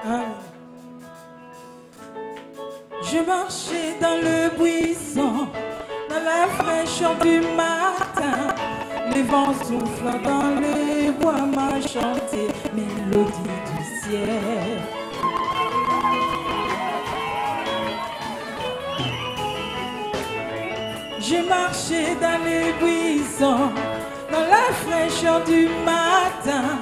Ah. Je marchais dans le buisson, dans la fraîcheur du matin. Les vents soufflant dans les bois m'a chanté mélodie du ciel. J'ai marché dans les buissons, dans la fraîcheur du matin.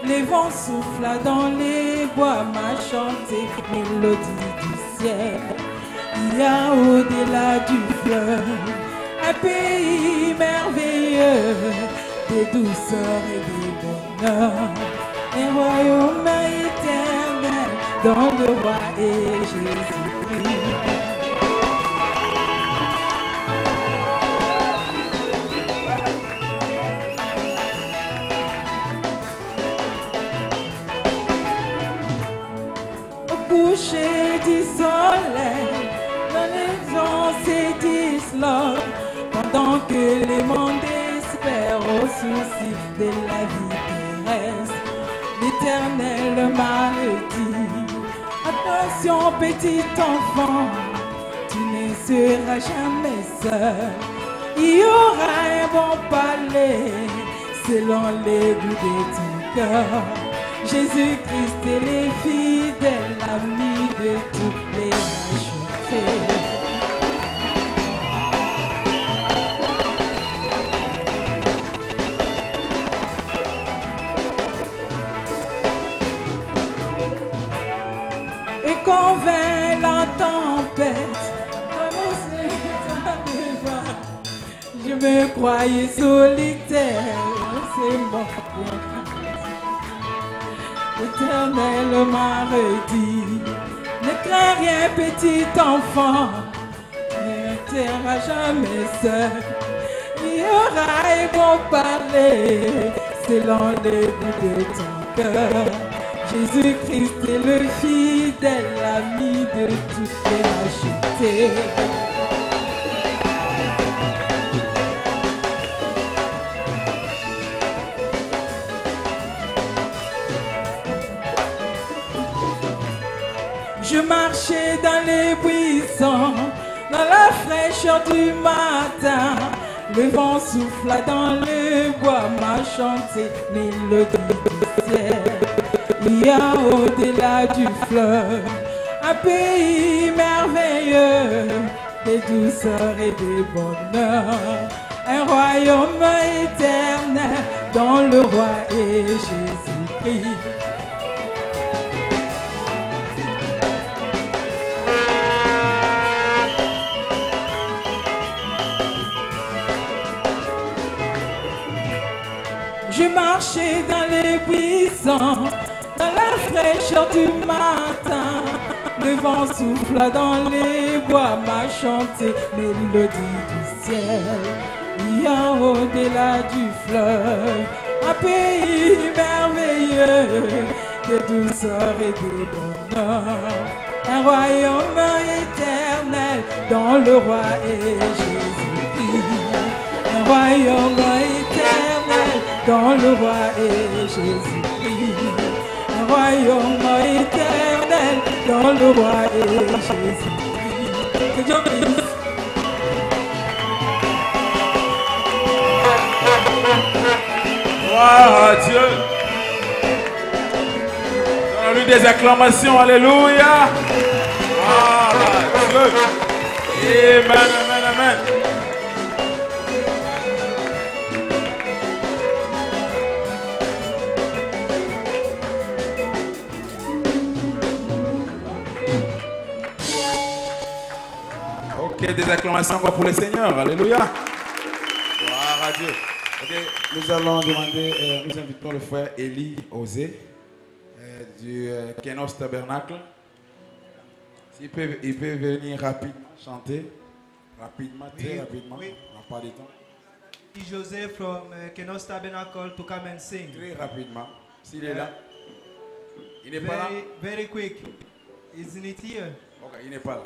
Les vents soufflant dans les bois m'a chanté mélodie du ciel. Il y a au-delà du fleuve un pays merveilleux, des douceurs et des bonheurs, un royaume éternel dont le roi est Jésus-Christ. Coucher du soleil, dans les onces d'Islam, pendant que les mondes espèrent au souci de la vie terrestre. L'Éternel m'a dit, attention petit enfant, tu ne seras jamais seul. Il y aura un bon palais selon les goûts de ton cœur. Jésus-Christ est le fidèle ami de toutes les rachetés. Et quand vint la tempête, je me croyais solitaire, c'est mon L'Éternel m'a redit, ne crains rien petit enfant, ne seras jamais seul. Il y aura un bon parler selon les goûts de ton cœur. Jésus-Christ est le fidèle ami de toutes les rachetés. Je marchais dans les buissons, dans la fraîcheur du matin. Le vent souffla dans le bois, m'a chanté mélodie du ciel. Il y a au-delà du fleuve un pays merveilleux, des douceurs et des bonheurs, un royaume éternel dont le roi est Jésus-Christ. Je marchais dans les buissons, dans la fraîcheur du matin. Le vent souffla dans les bois, m'a chanté mélodie du ciel. Il y a au-delà du fleuve un pays merveilleux, de douceur et de bonheur, un royaume éternel dont le roi est Jésus-Christ. Un royaume éternel dont le roi est Jésus-Christ. Un royaume éternel dont le roi est Jésus-Christ. Que Dieu bénisse. Gloire à Dieu. Donnons-lui des acclamations. Alléluia. Gloire à Dieu. Amen, amen, amen. Ok, des acclamations encore pour le Seigneur. Alléluia. Gloire à Dieu. Ok, nous allons demander, nous invitons le frère Élie Osé du Kenos Tabernacle. Il peut venir rapidement chanter. Rapidement, très rapidement. Oui. On n'a pas de temps. Joseph from Kenos Tabernacle to come and sing. Très rapidement. S'il est là. Il n'est pas là. Very quick. Isn't it here? Ok, il n'est pas là.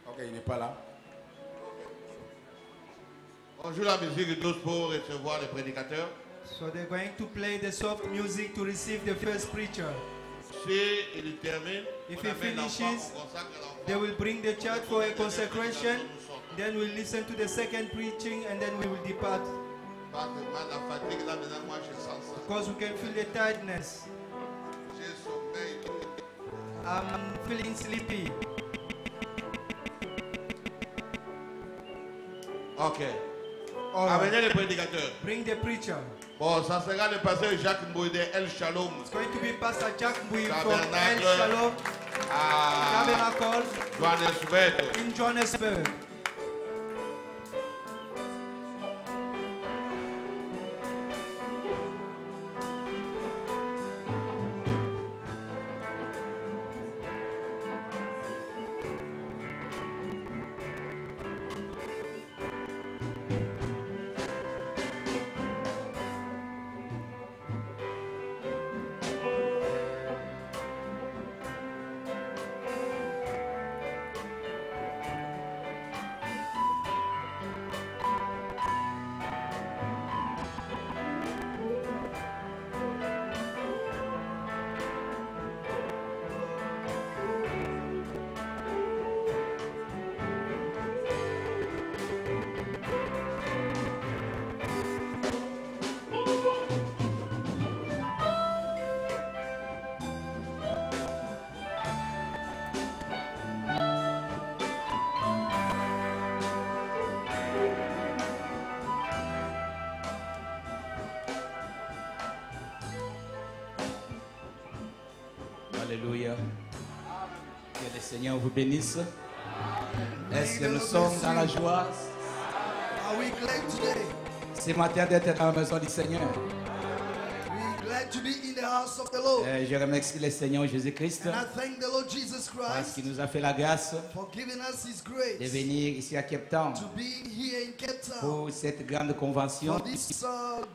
Ok, il n'est pas là. On joue la musique douce pour recevoir le prédicateur. So they're going to play the soft music to receive the first preacher. Si il termine, If on he amène l'enfant, finishes, on consacre l'enfant. they will bring the church for a consecration. Then we'll listen to the second preaching and then we will depart. Parce que la fatigue, là, maintenant, moi, je sens ça. Because we can feel the tiredness. J'ai sommeil. I'm feeling sleepy. Ok. All right. Amenez le prédicateur. Bring the preacher. Bon, ça sera le pasteur Jacques Mbouy de El Shalom. It's going to be Pastor Jack Mbui from Tabernacle. El Shalom À Tabernacle Johannesburg. in Johannesburg. Alléluia. Que le Seigneur vous bénisse. Est-ce que nous sommes dans la joie Are we glad today? ce matin d'être dans la maison du Seigneur? We're glad to be in the house of the Lord. Je remercie le Seigneur Jésus-Christ And I thank the Lord Jesus parce Christ qu'il nous a fait la grâce for giving us His de grace venir ici à Cape Town to be here in Cape Town pour cette grande convention for this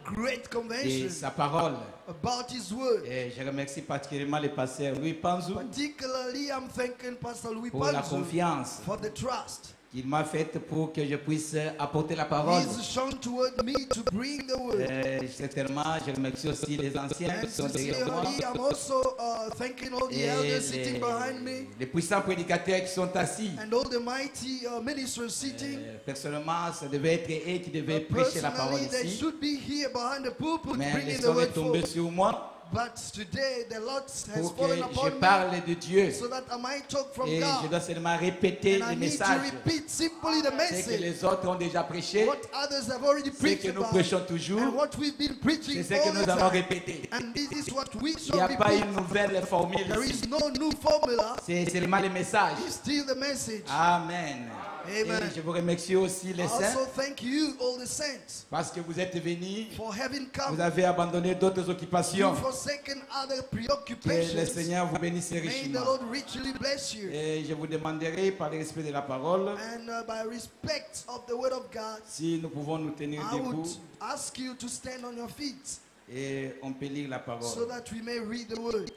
great de convention sa parole. about His word. Et je remercie particulièrement le pasteur Louis Panzou Particularly, I'm thanking Pastor Louis pour la Panzo confiance for the trust qu'il m'a faite pour que je puisse apporter la parole. He's shown toward me to bring the word. Certainement, je remercie aussi les anciens And qui sont derrière moi. sincerely, I'm also thanking all the elders sitting behind me les puissants prédicateurs qui sont assis. and all the mighty ministers sitting. Personnellement, ça devait être eux qui devaient prêcher la parole Personally, they ici. should be here behind the pulpit Mais le bringing the son est word tombé forth. sur moi But today the Lord has pour que fallen je upon me parle de Dieu. so that I might talk from Et je God. dois seulement répéter And I le need to message. repeat simply the C'est que message. les autres ont déjà prêché. What others have already C'est preached que nous about. prêchons And toujours. what we've been preaching C'est ce que all nous the allons time. répéter. And this is what we Il n'y shall a pas repeat. une nouvelle formule There ici. is no new formula. C'est seulement le message. It's still the message. Amen. Amen. Et je vous remercie aussi les I saints also thank you, all the saints, parce que vous êtes venus. for having Vous come. avez abandonné d'autres occupations. You've forsaken other Que le preoccupations. Seigneur vous bénisse May the richement. Lord richly bless you. Et je vous demanderai, par le respect de la parole, And by respect of the word of God, si nous pouvons nous tenir I would debout ask you to stand on your feet et on peut lire la so parole. that we may read the word.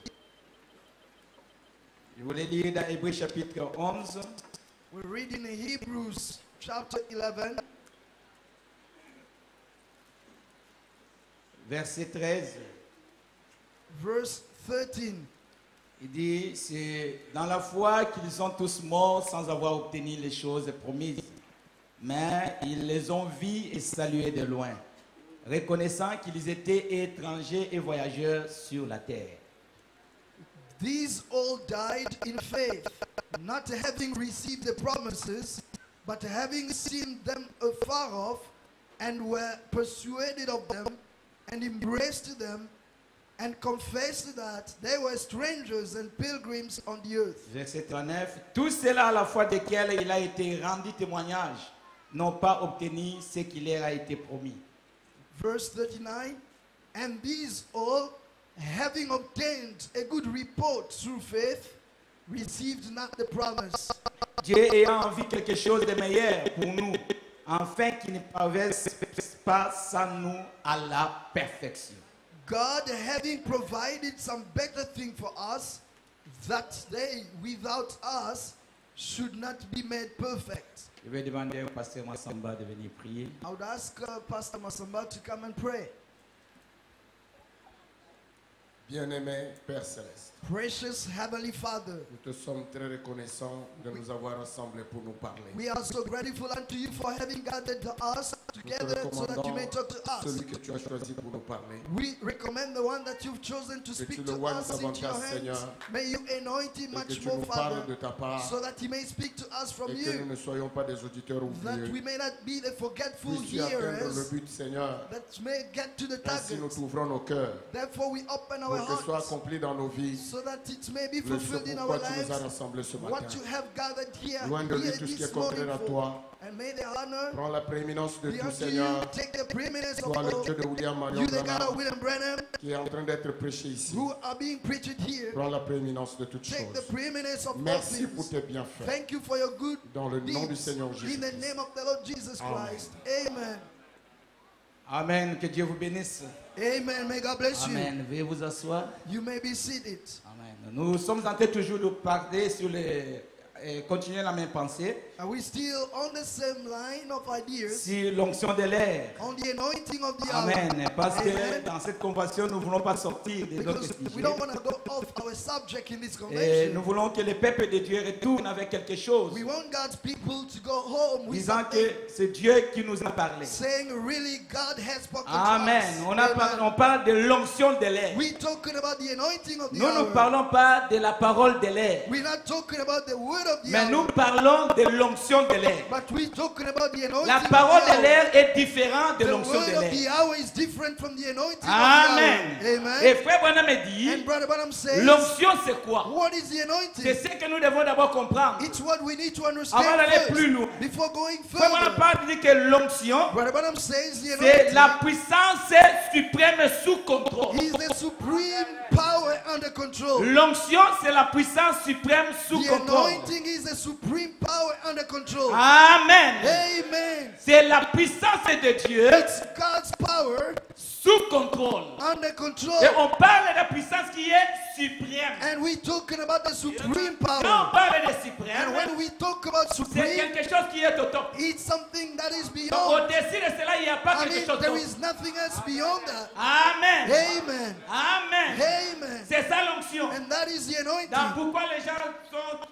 Je voulais lire dans Hébreux chapitre 11, We're reading in Hebrews chapter 11, verset 13. verse 13. Il dit, c'est dans la foi qu'ils sont tous morts sans avoir obtenu les choses promises. Mais ils les ont vus et salués de loin, reconnaissant qu'ils étaient étrangers et voyageurs sur la terre. These all died in faith, not having received the promises, but having seen them afar off, and were persuaded of them, and embraced them, and confessed that they were strangers and pilgrims on the earth. Verset 39. Tout cela à la foi desquels il a été rendu témoignage, n'ont pas obtenu ce qui leur a été promis. Verse 39, and these all, having obtained a good report through faith, received not the promise, Dieu ayant envie quelque chose de meilleur pour nous, afin qu'il ne parvienne pas sans nous à la perfection. God having provided some better thing for us, that they without us should not be made perfect. Je vais demander au pasteur Massamba de venir prier. I would ask Pastor Masamba to come and pray. Bien-aimé Père Céleste, Precious Heavenly Father, nous te sommes très reconnaissants de nous avoir rassemblés pour nous parler. we are so grateful unto you for having gathered us Nous te together so that you may recommandons talk to us. celui que tu as choisi pour nous parler. We recommend the one that you've chosen to Que tu speak le to vois us into your davantage, hands. Seigneur, May you anoint him et que much tu more, nous parles Father, de ta part so that he may speak to us from et que nous you, ne soyons pas des auditeurs that we oubliés. may not be the forgetful Puisses-tu atteindre le hearers, but, Seigneur. that may get to the Ainsi nous target. t'ouvrons nos cœurs Therefore, we open our pour que soit hearts accompli dans nos vies so that it may be le ce fulfilled in pourquoi our tu nous as lives. rassemblés ce matin. What you have gathered here, Loin de lui tout ce qui this est morning contraire à for. toi. And may the honor Prends la prééminence de be tout, unto you. Seigneur. Take the preeminence of Toi, le all. Dieu de William Marion You, the God Branham, of William Branham, qui est en train d'être prêché ici. who are being preached here. Prends la prééminence de toutes Take the choses. preeminence of all Merci pour things. tes bienfaits. Thank you for your good Dans le nom du deeds. Seigneur In Jésus. the name of the Lord Jesus Amen. Christ. Amen. Amen. Que Dieu vous bénisse. Amen. May God bless you. Amen. Veuillez vous asseoir. You may be seated. Amen. Nous sommes en train toujours de parler sur les... continuer la même pensée. Are we still on the same line of ideas? Sur l'onction de l'air. On the anointing of the hour. Amen. Parce que Amen. dans cette convention, nous ne voulons pas sortir des autres Because we sujets. don't want to go off our subject in this Et convention. nous voulons que le peuple de Dieu retourne avec quelque chose. We want God's people to go home with Disant something, que c'est Dieu qui nous a parlé. saying really God has spoken Amen. to us. On parle de l'onction de l'air. We're talking about the anointing of the Nous ne hour. parlons pas de la parole de l'air. We're not talking about the word of the Mais hour. nous parlons de l'onction de l'air. But we're talking about the anointing La of parole the de hour. l'air est différente de The l'onction word de of l'air. the hour is different from the anointing Amen. of the hour. Et Amen. frère Branham me dit, And Brother Branham says, l'onction c'est quoi? what is the C'est anointing? ce que nous devons d'abord comprendre. It's what we need to Avant understand d'aller first, plus loin. before going Frère Branham further. parle dit que l'onction, Brother Branham says the c'est anointing la puissance suprême sous contrôle. is the supreme power under control. L'onction, c'est la puissance suprême sous The contrôle. anointing is the supreme power under control. Amen. Amen. C'est la puissance de Dieu It's God's power sous contrôle. under control. Et on parle de la puissance qui est suprême. And we're talking about the supreme Quand on power. parle de And suprême, when we talk about c'est supreme, quelque chose qui est au top. it's something that is Donc, beyond. au-dessus de cela, il n'y a pas I quelque mean, chose there d'autre. is nothing else beyond that. Amen. Amen. Amen. Amen. C'est ça l'onction. And that is the Dans anointing. pourquoi les gens sont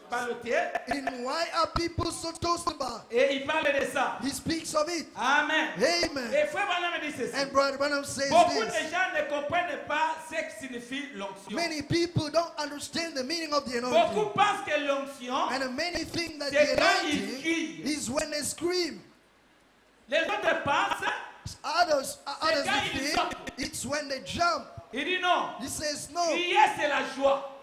ballottés. In why are people so toasted about? Et il parle de ça. He speaks of it. Amen. Amen. Et frère Branham me dit ceci. And Brother Branham says Beaucoup de this. gens ne comprennent pas ce que signifie l'onction. Many people don't understand the meaning of the Beaucoup anointing. pensent que l'onction, And many think that c'est the quand ils anointing crient. is when they scream. Les autres pensent, Others quand ils think sortent. it's when they jump. il dit non. He says no. Crier, c'est la joie.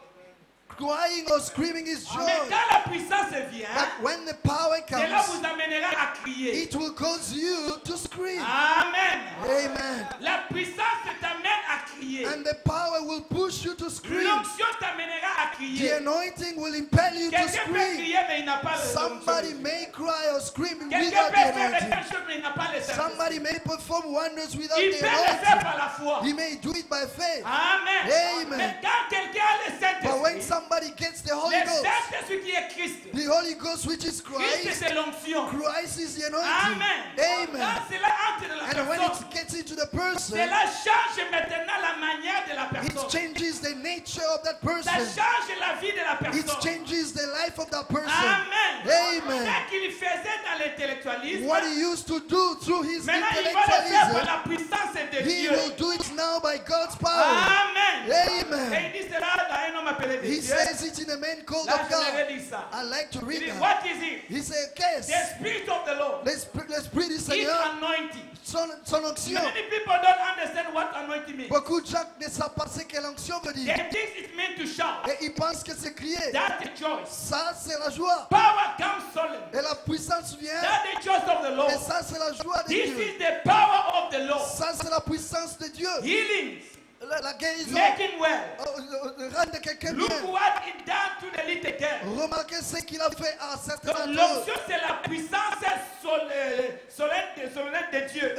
Crying or screaming is joy. Mais quand la puissance vient, But when the power cela comes, vous amènera à crier. it will cause you to scream. Amen. Amen. La puissance t'amène à crier. And the power will push you to scream. L'onction t'amènera à The crier. anointing will impel you to Quelqu'un peut scream. crier, mais il n'a pas le Somebody l'onction. may cry or scream Quelqu'un without peut the faire des anointing. choses, mais il n'a pas le Saint-Esprit. Somebody may perform wonders without Il the peut le faire anointing. par la foi. He may do it by faith. Amen. Amen. Mais quand quelqu'un a le But when Saint-Esprit, somebody gets the Holy le Ghost, Saint-Esprit qui est Christ, the Holy Ghost which is Christ Christ, c'est l'onction. Christ is the anointing. Amen. Amen. Quand cela entre dans la And when personne, it gets into the person, cela change maintenant la manière de la it personne. changes the nature of that Ça person. change la vie de la It personne. changes the life of that person. Amen. Amen. Ce qu'il faisait dans l'intellectualisme, What he used to do through his maintenant il va le faire par intellectualism, la puissance de he Dieu. will do it now by God's power. Amen. Et Amen. il dit cela dans un homme appelé de He Dieu. says it in a man called Là, of je God. l'avais dit ça. I like to Il read dit, that. what is it? He said, The yes, Spirit of the Lord. l'esprit du It's Seigneur, anointing. son onction. Many people don't understand what anointing means. Beaucoup de gens ne savent pas ce que l'onction veut They dire. think it means to shout. Et ils pensent que c'est crier. That's the choice. Ça, c'est la joie. Power comes solemn. Et la puissance vient. That's the choice of the Lord. Et ça, c'est la joie de This Dieu. is the power of the Lord. Ça, c'est la puissance de Dieu. Healings, La guérison. making well. Rendre quelqu'un Look bien. what it done to the little girl. Remarquez ce qu'il a fait à certains Donc d'entre eux. l'onction c'est la puissance solennelle de Dieu.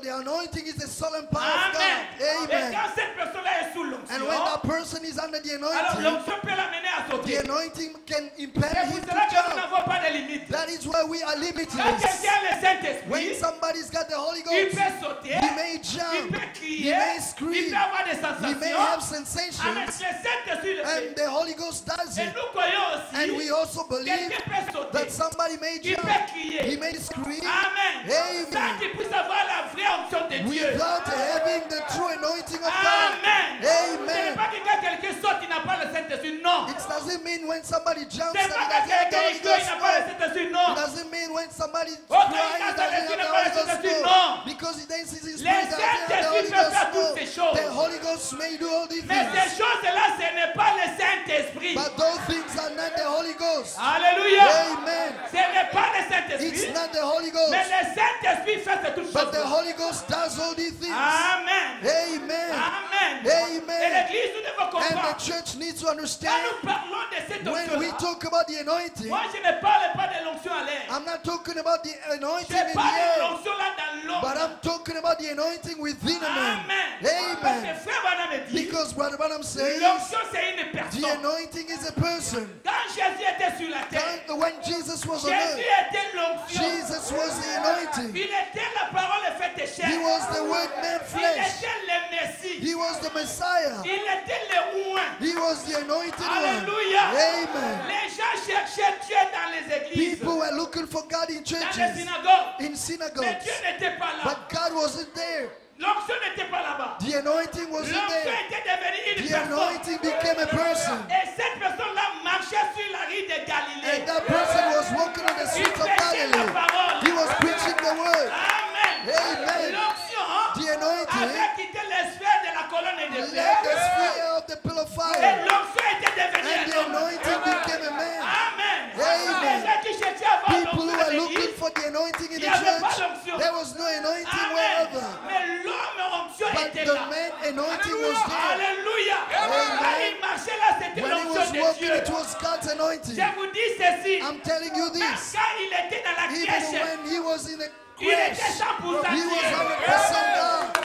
The anointing is the solemn power of Amen. God. Et Amen. quand cette personne-là est sous And l'onction, when that a person is under the alors anointing, l'onction peut l'amener à the sauter. anointing can impel C'est him pour to cela que nous jump. n'avons pas de limite. That is why we are Quand limitless. quelqu'un a le When Saint-Esprit, somebody's got the Holy il Ghost, peut sauter, he may il jump, peut he crier, may il scream, peut avoir des he may have sensations. Avec sensations, le Saint-Esprit le fait. and the Holy Ghost does Et it. nous croyons And aussi we also believe quelqu'un peut sauter. that somebody may Il jump, peut crier. he may scream, Amen. Sans Amen, qu'il puisse avoir la vraie onction de Dieu. without having the true anointing of God. Amen. Ce n'est Amen. pas que quand quelqu'un saute, il n'a pas le Saint-Esprit. Non. It doesn't mean when somebody jumps Ce n'est that pas he que doesn't have the quelqu'un Holy il pleure, il Ghost. n'a pas le No. Saint-Esprit. It Non. doesn't mean when somebody Oh, quand cries il he danse dans doesn't l'esprit, have the il n'a pas Holy le Ghost. Saint-Esprit. No. Non. Because he dances in Les spirit doesn't have the Saint-Esprit Holy peuvent faire Ghost. toutes No. ces choses. The Holy Ghost may do all these Mais ces things. choses-là, ce n'est pas le Saint-Esprit. But those things are not the Holy Ghost. Alléluia. Amen. Ce n'est pas le It's Saint-Esprit. not the Holy Ghost. Mais le Saint-Esprit fait ces toutes But the choses. Holy Ghost does all these things. Amen. Amen. Amen. Amen. Et l'Église, nous devons And the comprendre. church needs to Quand understand nous parlons de cette when we onction-là, talk about the anointing, moi je ne parle pas de l'onction à l'air. I'm not talking about the anointing Je in parle the de air, l'onction là dans but l'homme. I'm talking about the anointing within a man. Amen. Parce que Amen. frère Branham me dit, Because Brother Branham says l'onction c'est une the personne. anointing is a person. Quand Jésus était sur la terre, When Jesus was on Jésus earth, était l'onction. Jesus was the anointing. Il était la parole faite chair. He was the word made Il flesh. était le Messie. He was the Messiah. Il était le oint. He was the anointed one. Alléluia. Amen. Les gens cherchaient Dieu dans les églises, People were looking for God in dans les churches, synagogues. in Mais synagogues, Dieu n'était pas là. but God wasn't there. L'onction n'était pas là-bas. The anointing wasn't L'onction there. était devenue une The personne. anointing became a person. Et cette personne-là marchait sur la rue de Galilée. And that person was walking on the Il streets of prêchait la Galilee. parole. He was preaching the word. Amen. Amen. L'onction The anointing avait quitté la sphère de la colonne de left fer. the sphere of the pillar of Et fire. l'onction était devenue And un the homme. anointing became a man. Amen. Amen. Les gens qui cherchaient à avoir People who l'onction were dans looking l'église, for the anointing in il the n'y avait pas church, l'onction. there was no anointing Amen. wherever. Mais l'homme onction But était the là. man anointing was there. Alléluia. Quand il marchait là, c'était When he l'onction was de walking, Dieu. it was God's anointing. Je vous dis ceci. I'm telling you Même this. quand il était dans la Even crèche, when he was in the il était crash, 100% he was Dieu. 100% God.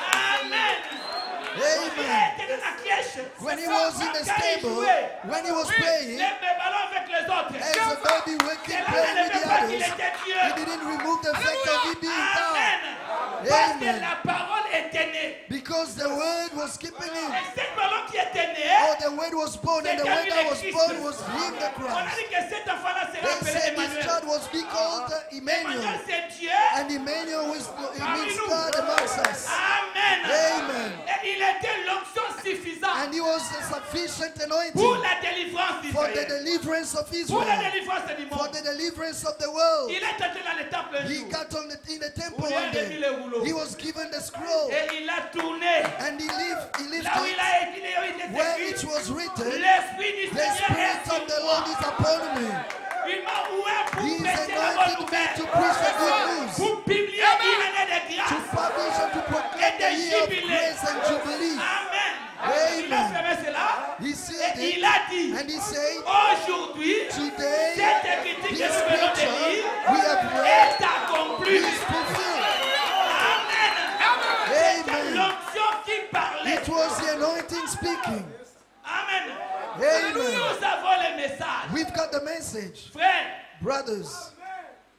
Amen. Il Amen. était dans la crèche. When he C'est was ça, in the quand il stable, jouait, when he was playing, les ballons avec les autres. as a baby waking, Cela playing ne with veut the pas qu'il others, était Dieu. he didn't remove the fact of him being God. Amen. Parce que Amen. la parole était née. Because the word was keeping him. Et cette parole qui était née, Oh, the word was born, and the word that was born was him, the on a Christ. dit que cet enfant-là sera They appelé said this Emmanuel. child was be called Emmanuel, Emmanuel. c'est Dieu. And Emmanuel it means God amongst us. Amen. Amen. Et il était l'onction suffisante And he was a sufficient pour anointing la délivrance for the d'Israël. deliverance of Pour la Israel, délivrance du for monde. the deliverance of the world. Il est entré dans le temple un He jour. got on in the temple On lui a one remis day. le rouleau. He was given the scroll Et il a tourné. and he lifted Là où il it a écrit, il est where écrit, it was written, l'Esprit du the Seigneur est Spirit sur of the moi. Lord is upon me. Il m'a ouvert pour He is prêcher la bonne anointed me nouvelle. to preach the good news, Pour publier une année de to grâce. publish and to proclaim the year of grace and jubilee. Amen. Amen. Il a fermé cela. He said Et it, il a dit, and he said, aujourd'hui, today, cette écriture que this nous venons de scripture lire we have read est accomplie. is fulfilled. Amen. Amen. L'onction qui parlait. It was the anointing speaking. Amen. Amen. Nous avons le message. We've got the message. Frère, Brothers,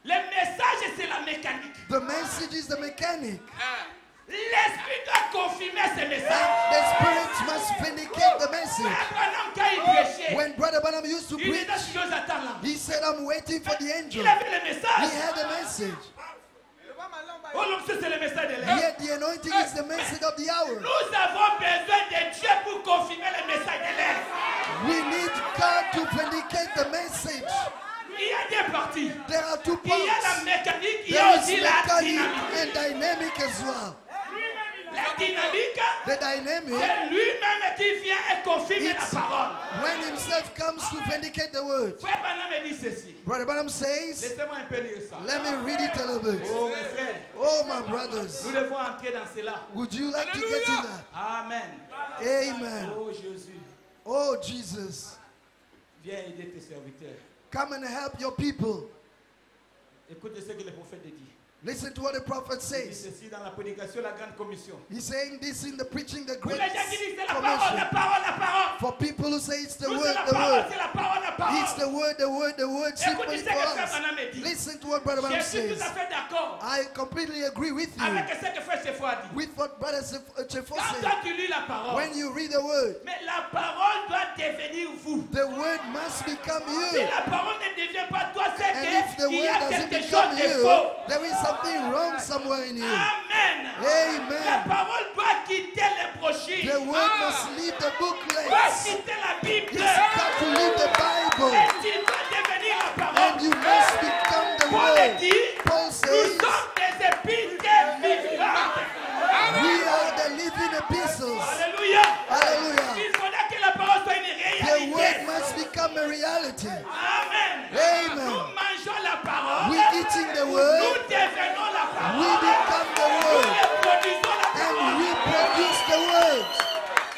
le message c'est la mécanique. the message is the mechanic. L'esprit doit confirmer ce And message. the Spirit must vindicate the message. Abraham, quand il prêchait, When Brother Branham used to il preach, était sur Jonathan là. he said, I'm waiting for the angel. Il avait le He message. had the message. Oh, l'onction c'est le message de l'heure. Yet the anointing is the message of the hour. Nous avons besoin de Dieu pour confirmer le message de l'heure. We need God to vindicate the message. Il y a deux parties. There are two Il y a la parts. mécanique, il y a There aussi is la mechanic dynamique. and dynamic as well. La dynamique, The dynamic, c'est lui-même qui vient et confirme It's- la parole. when himself comes to vindicate the word. Frère Branham me dit ceci. Brother Branham says, Laissez-moi un peu lire ça. let me read it a little bit. Oh mes frères, Oh, my brothers, nous devons entrer dans cela. would you like to get in that? Amen. Amen. Oh Jésus, Oh, Jesus, viens aider tes serviteurs. come and help your people. Écoutez ce que le prophète dit. Listen to what the prophet Il dit says. ceci dans la prédication, la grande commission. He's saying this in the preaching, the Vous great les gens qui disent c'est la parole, la commission. parole, la parole. For people who say it's the Nous, word, c'est la the parole, word. c'est la parole, la parole. It's the word, the word, the word. Écoutez Simply ce for que Frère us. Branham dit. Listen to what Brother Branham Je suis says. tout à fait d'accord I completely agree with you avec ce que Frère Chefo a dit. with what Brother Chefo Quand said. toi tu lis la parole, When you read the word, mais la parole doit devenir vous. the word must become Si you. la parole ne devient pas toi, c'est And if the qu'il y a word doesn't quelque become chose de you, faux. there is something wrong somewhere in you. Amen. Amen. La parole doit quitter les brochures. The word must leave the Doit booklets. quitter la Bible. It's got to leave the Bible. Et tu dois devenir la And parole. you must become the Paul word. dit, Paul nous says, sommes des épîtres vivantes. we are the living epistles. Alléluia. Hallelujah. Il faudra que la parole soit une The réalité. word must become a reality. Amen. Amen. Nous mangeons la parole. We eating the word. Nous devenons la parole. We become the Nous word. reproduisons la And parole. we produce the word.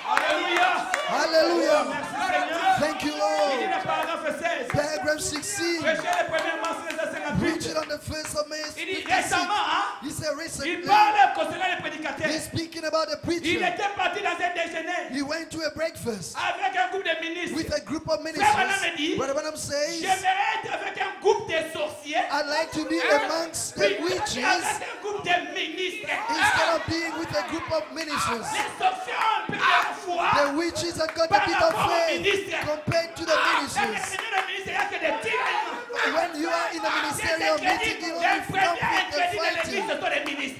Alléluia. Hallelujah. Merci Seigneur. Thank you, Il dit Lord. le paragraphe 16. Paragraph 16. Prêchez le 1er mars 1958. Preaching on the 1st of May. Il dit 56. récemment, hein, He said il recently, parle concernant les prédicateurs. he's speaking about the Il preacher. était parti dans un déjeuner He went to a breakfast avec un groupe de ministres. with a group of Frère Branham ministers. dit, Brother Branham says, j'aimerais être avec un groupe de sorciers. I'd like to be amongst the Puis witches avec un groupe de ministres. instead of being with a group of ministers. Les sorciers ont un peu de foi. The witches have got a bit of faith compared to the Dans les ministers. réunions de ministres, il n'y a que des tirs. When you are in a ministerial meeting, you only Les come premiers with the ingrédients de fighting. l'église, ce sont les ministres.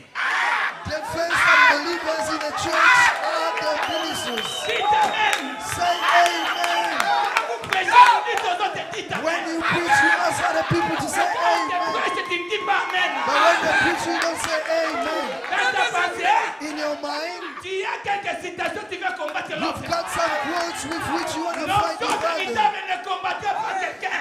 The first unbelievers in the church are the ministers. Dites Amen. Say amen. Quand vous prêchez, vous dites aux autres, dites When Amen. you preach, you ask other people to say Quand tu amen. prêches, tu ne dis pas Amen. But when they preach, you don't say amen. Dans ta pensée, In your mind, tu as quelques citations, tu veux combattre l'autre. you've got some quotes with which you want to Non, fight d'autres qui with others. savent ne combattre pas quelqu'un.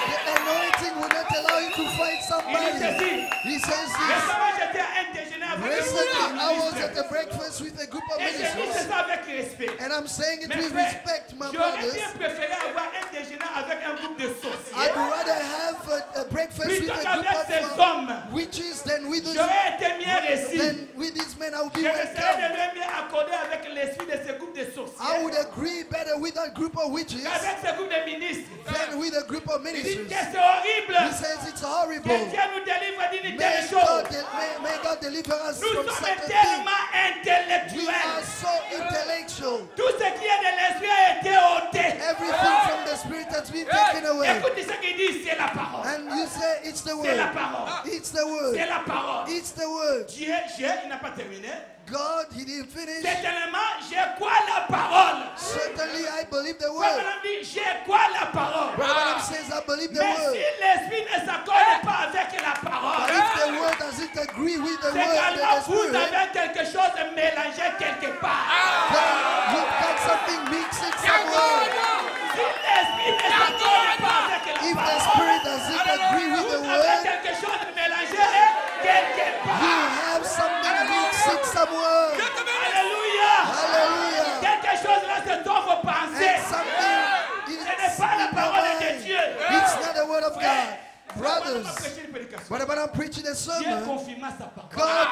The anointing will not allow you to fight somebody. He says this. Récemment, j'étais à un déjeuner avec un Recently, groupe de I was ministres. at a breakfast with a group of Et je dis ministers. ça avec respect. And I'm saying it Mais with frère, respect, my j'aurais brothers. bien préféré avoir un déjeuner avec un groupe de I'd sorciers. rather have a breakfast with Plutôt a qu'avec group ces of hommes. witches than with these, J'aurais été mieux reçu. than with these men. I would be Je me serais welcome. devenu mieux accordé avec l'esprit de ce groupe de I sorciers would agree better with that group of witches qu'avec ce groupe de ministres. than with a group of Il dit ministers. que c'est horrible. He says it's Que horrible. Dieu nous délivre d'une May telle chose. may God deliver us Nous from sommes such a thing. tellement We are intellectuels. so intellectual. Tout ce qui est de l'esprit a été ôté. Everything from the spirit has been taken away. Écoutez ce qu'il dit, c'est la parole. And you say it's the C'est la word. parole. It's the word. C'est la parole. It's the word. Dieu, il n'a pas terminé. God, He didn't finish. Certainement, j'ai quoi la parole? Certainly, I believe the Frère word. Branham dit, j'ai quoi la parole? Brother Branham says, I believe the Mais si word. l'esprit ne s'accorde pas avec la But parole, if the word doesn't agree with the c'est word and qu'alors the vous spirit, avez quelque chose mélangé quelque part. then you've got something mixing somewhere. Si l'esprit ne s'accorde pas avec la If the parole, spirit doesn't agree with the vous avez word, quelque chose mélangé quelque you part. have something mixing somewhere. Alléluia. Hallelujah. Quelque chose là, c'est dans vos pensées. And something is Ce n'est pas la in parole your de mind. Dieu. It's not the word of God. Quand on Brothers, va prêcher une prédication, what about I'm preaching a Dieu sermon? confirma sa parole. God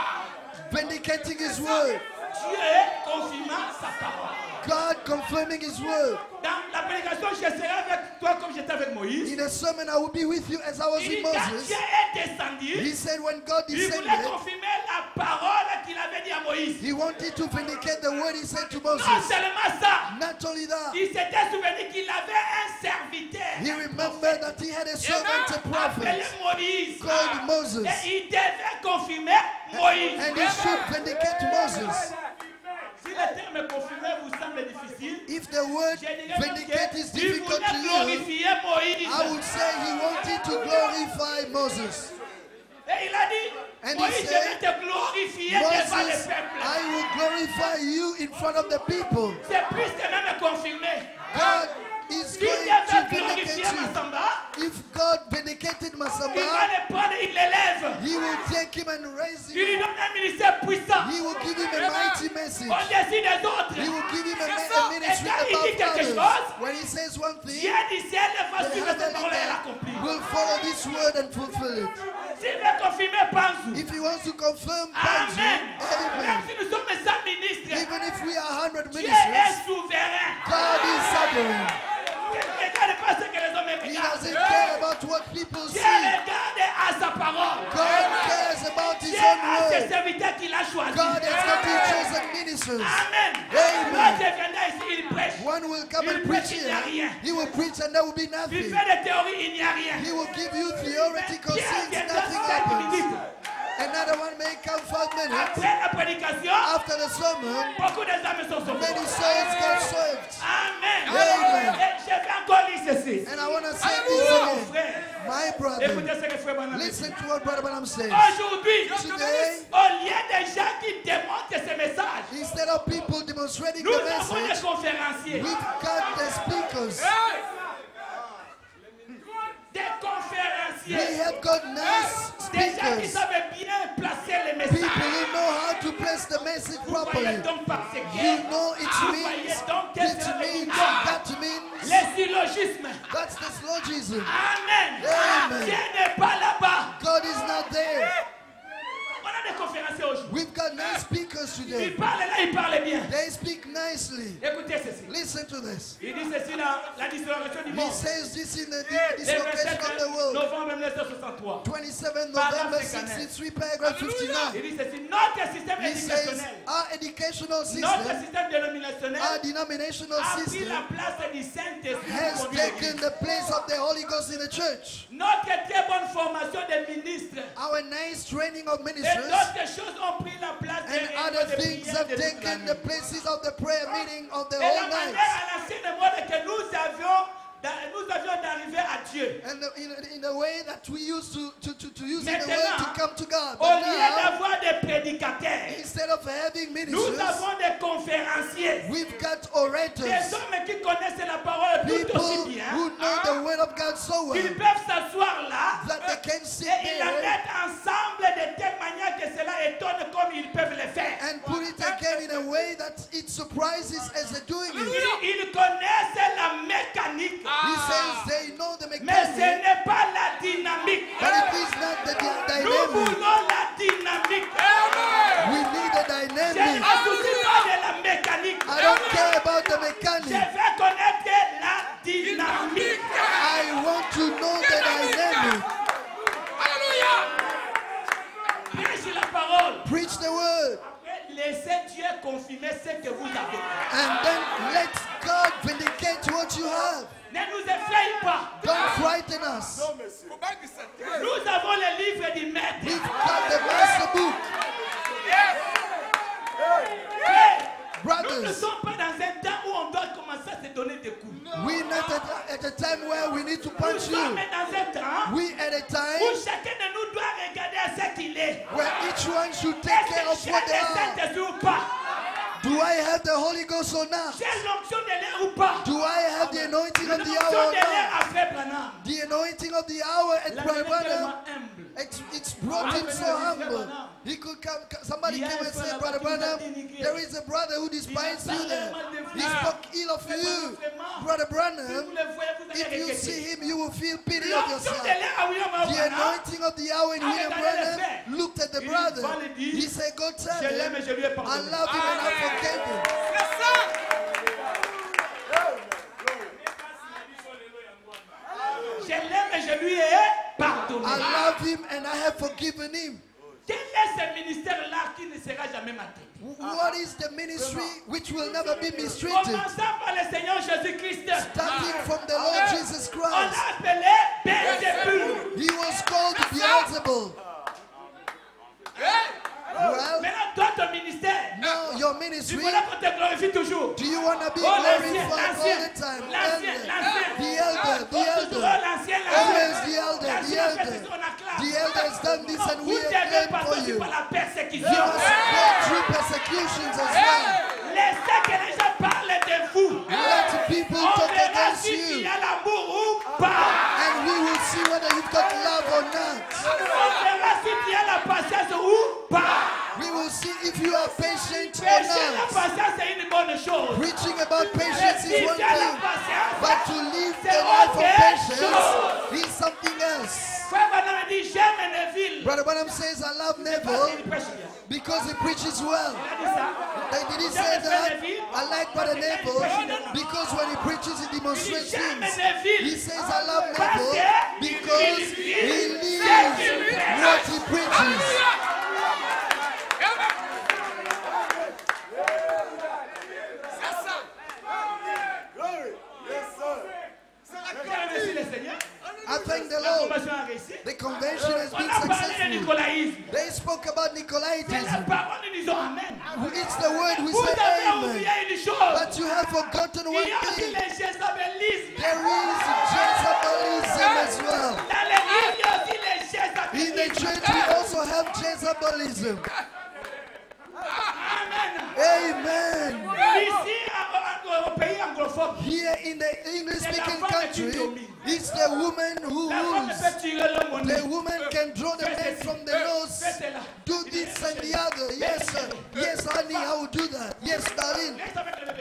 vindicating His word. Dieu confirma sa parole. God confirming His word. Dans la prédication, je serai avec toi comme j'étais avec Moïse. In a sermon, I will be with you as I was Il with dit, quand Moses. Dieu est descendu, He said when God il voulait descended, confirmer la parole qu'il avait dit à Moïse. He wanted to vindicate the word He said to Moses. Non seulement ça, Not only that, il s'était souvenu qu'il avait un serviteur. He remembered that He had a servant, a Appelé prophet, Moïse. called Moses. Et il devait confirmer Moïse. And He should vindicate Moses. Si le terme confirmer vous semble difficile, If the word je dirais même vindicate is qu'il difficult voulait to you, glorifier Moïse. I would say He wanted to glorify Moses. Et il a dit, And he Moïse, je said, vais te glorifier devant le Moses, peuple. I will glorify you in front of the people. C'est plus que même confirmé. God is Si going Dieu to veut vindicate glorifier you. Massamba, If God vindicated il va Masamba, le prendre, il l'élève. He will take him and raise Il lui him. donne un ministère puissant. He will give him a mighty message. Au-dessus des autres. He will give him a ministry Et quand il dit above quelque others. chose, When He says one thing, Dieu du ciel va the suivre cette heavenly parole et man l'accomplir. will follow this word and fulfill it. S'il veut confirmer, pense. If He wants to confirm Amen. Banju, Même amen. si nous sommes 100 ministres, Even if we are 100 Dieu ministers, est souverain. God serviteurs qu'il a choisis. God has got his chosen ministers. Amen. Amen. L'autre viendra ici, il prêche. One will come Il and prêche, preach il n'y a here. rien. He will preach and there will be Il nothing. fait des théories, il n'y a rien. He will give you theoretical Pierre things, viendra nothing 5 happens. minutes. Another one may come 5 minutes. Après la prédication, After the sermon, beaucoup des âmes sont sauvées. many souls get saved. Amen. Amen. Et je vais encore lire ceci. And I want to say this Oh, again. frère. My brother, Écoutez ce que frère Branham dit. listen to what Brother Branham says. Aujourd'hui, Today, au lieu des gens qui démontrent ce message, instead of people demonstrating nous the avons des message, conférenciers. we've got the speakers. Des We conférenciers. have got nice Des gens qui speakers. savent bien placer les People messages. who know how to place the message Vous voyez properly. donc par ce que You know it voyez means, donc que it cela veut means, dire that means, les syllogismes. that's the syllogism. Amen. Amen. Dieu n'est pas là-bas. God is not there. On a des conférenciers aujourd'hui. We've got nice speakers Ils today. parlent là, ils parlent bien. They speak nicely. Écoutez ceci. Listen to this. Il dit ceci dans la distribution du He monde. says this in the Le dislocation of the 27 world. novembre 1963. 27 Paragraphe November 59. 63, paragraph 59. Il dit ceci. Notre système He says éducationnel, our educational notre system, système dénominationnel our denominational a pris system la place du Saint-Esprit has pour conduire taken l'Église. the place of the Holy Ghost in the church. Notre très bonne formation des ministres Our nice training of et ministers d'autres choses ont pris la place des and réunions other de things prière have de toute la taken nuit. the places of the prayer meeting of the Et la whole manière night. à l'ancienne mode que nous avions d'arriver à Dieu. And in a way that we used to use in a way Maintenant, to come to God. Au But lieu now, d'avoir des prédicateurs, instead of having nous ministers, avons des conférenciers. we've got Des orators. hommes qui connaissent la parole tout People aussi bien. who know the word of God so well Ils peuvent s'asseoir là that they can sit et ils la there mettent ensemble de telle manière que cela étonne comme ils peuvent le faire. and put it again in a way that it surprises as they're doing it. Ils connaissent la mécanique, He says they know the mais ce mechanic, n'est pas la dynamique. but it is not the Nous dynamic. voulons la dynamique. We need a Je ne dynamic. me soucie pas de la mécanique. I don't care about the Je mechanic. veux connaître la dynamique. I want to know the dynamic. Prêche la parole. Preach the word. Après, laissez Dieu confirmer ce que vous avez. And then let God vindicate what you have. Ne nous effraie pas. Don't frighten us. Nous avons le livre du maître. We've got the master book. Frères, nous ne Brothers, sommes pas dans un temps où on doit commencer à se donner des coups. we're not at a time where we need to Nous punch sommes you. dans un temps We at a où time chacun de nous doit regarder à ce qu'il est. where each one should take Est-ce care que of j'ai what they le are. Saint-Esprit ou pas? Do I have the Holy Ghost or not? J'ai l'onction de l'air ou pas? Do I have the anointing of the L'onction hour or de l'air not? a fait Branham. The anointing of the hour at La Brother tellement Branham, humble. it's brought him so humble. He could come, somebody came and said, Brother Branham, there is a brother who despises you there. He spoke ill of you. Brother Si Branham, vous le voyez, vous allez if you see regretter. him, you will feel pity of L'onction yourself. de l'air à William The Branham. anointing of the hour in William Branham looked at the brother. He said, go tell Je l'aime him, et je lui ai I pardonné. love him and I forgave him. Je l'aime et je lui ai pardonné. I love him and I have forgiven him. Quel est ce ministère-là qui ne sera jamais maté? What is the ministry which will never be mistreated? Commençant par le Seigneur Jésus-Christ. Starting from the Lord Jesus On Christ. l'a appelé Beelzebul. He was called Beelzebul. Well, Maintenant, toi, ton ministère, now your tu ministry, veux qu'on te glorifie toujours. do you want to be Oh, l'ancien, glorified all the time? l'ancien, l'ancien. The elder, the Toujours elder. l'ancien, Always l'ancien. the elder, the L'ancien a fait elder. ce qu'on acclame. The elder has done this and we Vous devez acclaim for passer you. par la You persécution. must go through persecutions as well. Laissez que les gens parlent de vous. Let people On talk verra against si il y you a l'amour ou pas. and we will see whether you've got love or not. On verra si tu as la patience ou pas. We will see if you are patient or Prêcher la not. patience, c'est une bonne chose. Preaching about Mais patience si is one tu as la thing, patience, but to live c'est a life of autre patience chose. is something else. Frère Branham dit, j'aime Neville. Brother Branham says, I love Parce Neville qu'il prêche bien. because he preaches well. Il a dit ça. Did he say that? I like Brother Neville because when he preaches, he demonstrates J'aime things. Neville. He says, I love Parce Neville que because il he vit lives what he preaches. nicolaïsme. They spoke about C'est la Nicolaitism. parole, nous disons Amen. It's the word we Vous say avez amen. oublié une chose. But you have forgotten Il one y a aussi thing. les jézabélismes. There is Jezabelism as well. Dans l'église, il y a aussi les In the jézabélismes. church, we also have Jezabelism. Amen. Amen. Ici, au pays anglophone, Here in the English-speaking country, it's the woman who la femme rules. peut tirer le monnaie. The woman can draw the man from the nose. Do this and the other. Yes, sir. Yes, honey, I will do that. Yes, darling.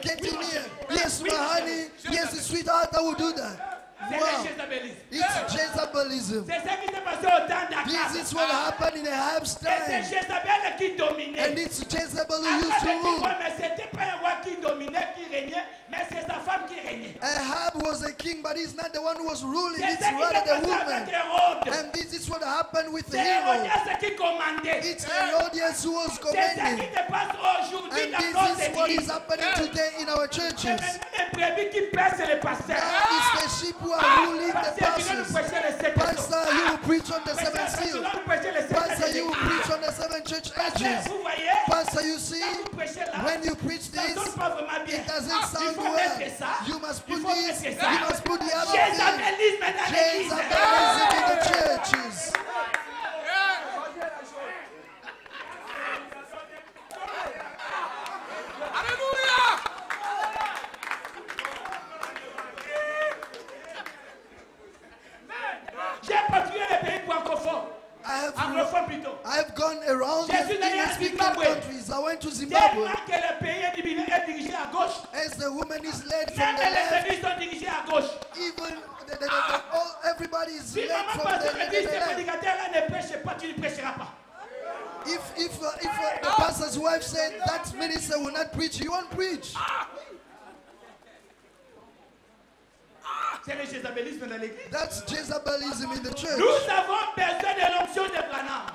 Get in here. Yes, my honey. Yes, sweetheart, I will do that. C'est Wow. le jézabélisme. It's Jezabelism. C'est ce qui s'est passé au temps d'Akab. This is what happened in Ahab's Et c'est time. Jézabel qui dominait. And it's Jezebel who Akab used to était rule. roi, mais c'était pas un roi qui dominait, qui régnait, mais c'est sa femme qui régnait. Ahab was a king, but he's not the one who was ruling. C'est It's ce qui rather s'est the passé woman. avec Hérode. And this is what happened with C'est Herod. Hérodias qui commandait. It's Herodias who was C'est ce commanding. qui se passe aujourd'hui And dans this nos is what is églises. happening today in our C'est churches. maintenant les brebis qui pèsent les pasteurs. It's the sheep who are ruling the Pasteur, tu vas nous pastors. prêcher les sept Pastor, you will preach on the seven Pasteur, tu seals. vas nous prêcher les sept Pastor, you will églises. preach on the seven church Pasteur, ages. vous voyez, Pastor, you see, quand vous prêchez là, when you preach ça this, sonne pas vraiment bien. it doesn't Il sound faut well. mettre ça. You must Il put faut this, mettre ça. you must put the other thing. Jézabelisme dans l'église. Jezabelism in the churches. J'ai patrouillé les pays francophones. Anglophones plutôt. I have gone around Je the suis allé à English-speaking Zimbabwe. countries. I went to Zimbabwe. Tellement que le pays est dirigé à gauche. As the woman is led from Même the les left, églises sont dirigées à gauche. even everybody is Si led maman from pasteur the me dit, ce left. prédicateur-là ne prêche pas, tu ne prêcheras pas. If the pastor's wife said that minister will not preach, you won't preach. C'est le jézabélisme dans l'église. That's Jezabelism in the church. Nous avons besoin de l'onction de Branham.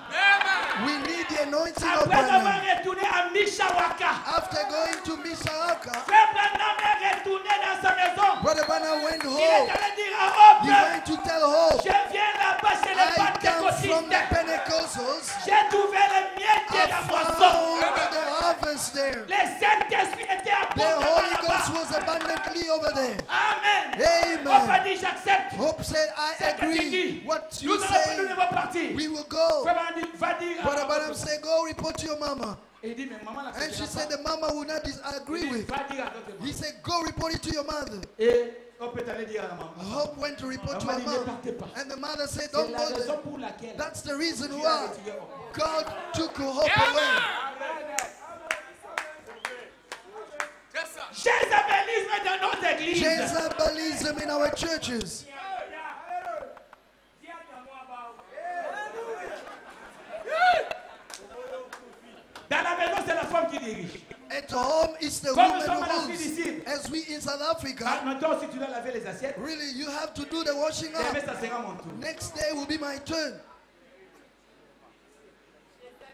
We need the anointing of Après avoir Branham. retourné à Mishawaka, After going to Mishawaka, Frère Branham est retourné dans sa maison. Brother Branham went Il est home. allé dire à He Hope, went to tell Hope, je viens là-bas chez les I come from the pentecôtistes. Pentecostals. J'ai trouvé le miettes I de la moisson. found the harvest there. Le Saint-Esprit était The abondamment Holy là-bas. Ghost was abundantly over there. Amen. Amen. Hope a dit, j'accepte. Hope said, I C'est ce que tu agree. dis. What Nous you allons say, nous devons partir. we will go. Frère Branham dit, va dire à Brother Hope. Branham said, go report to your mama. Et il dit, mais maman l'a And she fait. said the mama would not agree with. Va dire à d'autres mamans. He said, go report it to your mother. Et Hope est allé dire à la maman. Hope went to report to Maman her dit, ne mom. partez pas. And the mother said, C'est don't la go raison there. pour laquelle That's the reason Dieu a why retiré Hope. God took Hope away. Jézabélisme dans nos églises. Jezabelism in our churches. Dans la maison, c'est la femme qui dirige. At home, it's the Comme nous woman sommes en who Afrique rules. d'ici. As we in South Ah, Africa, maintenant, si tu dois laver les assiettes, really, you have to do the washing demain, up. ça sera mon tour. Next day will be my turn.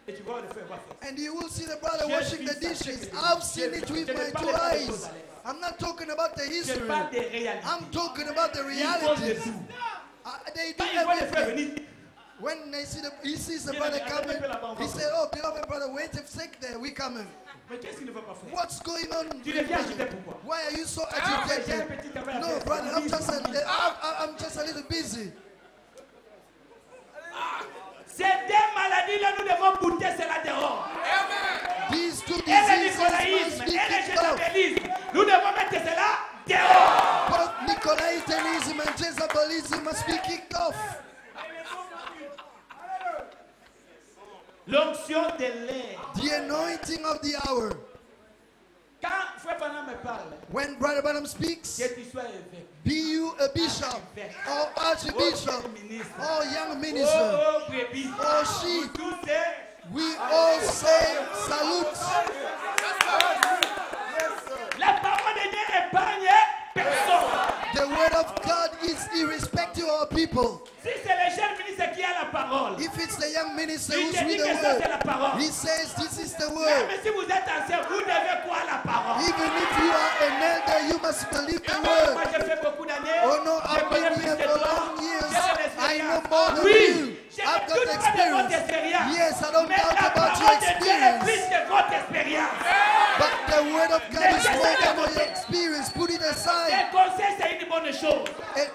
Et tu vas le faire, va faire. And you will see the brother washing the dishes. I've seen it with my two eyes. I'm not talking about the Je history. parle des réalités. I'm talking about the Ils font de realities. tout. They do Quand il voit les frères everything. venir, When they see he sees the Il brother a dit, coming, attendez, là-bas, on he va said, "Oh, beloved brother, wait a sec there. We coming. mais qu'est-ce qu'il ne veut pas faire? What's going on? Tu deviens agité pourquoi? Why are you so J'ai un agitated? petit travail à No, faire. brother, I'm just a little busy. Ces deux maladies-là, nous devons bouter cela dehors. These two Et le diseases must nicolaïsme be et le kicked off. jézabélisme, nous devons mettre cela dehors. Both Nicolaitanism and Jezabelism must be kicked off. L'onction de l'air. The anointing of the hour. Quand Frère Branham me parle, When Brother Branham speaks, que tu sois évêque, be you a bishop or archbishop or young minister oh brebis, or sheep, tous ces we all say salute. la parole de Dieu épargne personne. The word of God is irrespective of people. Si c'est le jeune ministre qui a la parole, If it's the young minister il who's te dit with que the ça c'est word, la parole. he says this is the Même word. si vous êtes ancien, vous devez croire la parole. Even if you are an elder, you must believe the Moi word. j'ai fait beaucoup d'années. Oh no, Je I've connais been plus here que for toi. long years. J'ai de I know l'expérience. more than Oui, you. j'ai I've toutes past experience. Yes, I don't doubt about your experience. But the word of God is more than your experience. Put it aside.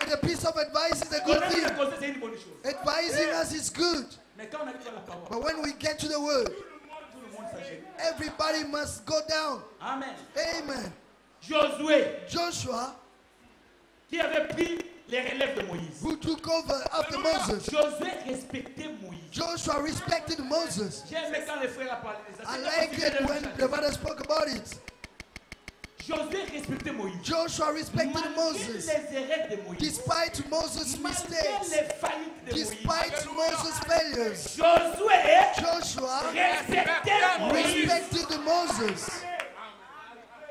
The piece of advice is a good thing. Advising us is good. But when we get to the word, everybody must go down. Amen. Amen. Joshua, qui avait pris les relèves de Moïse. Who took over after Moses. Josué respectait Moïse. Joshua respected Moses. J'ai aimé quand les frères ont parlé de ça. I like it when the father spoke about it. Josué respectait Moïse. Joshua respected Moses. Les erreurs de Moïse. Despite Moses' mistakes. Les faillites de Despite Moses' failures. Joshua respected Moses.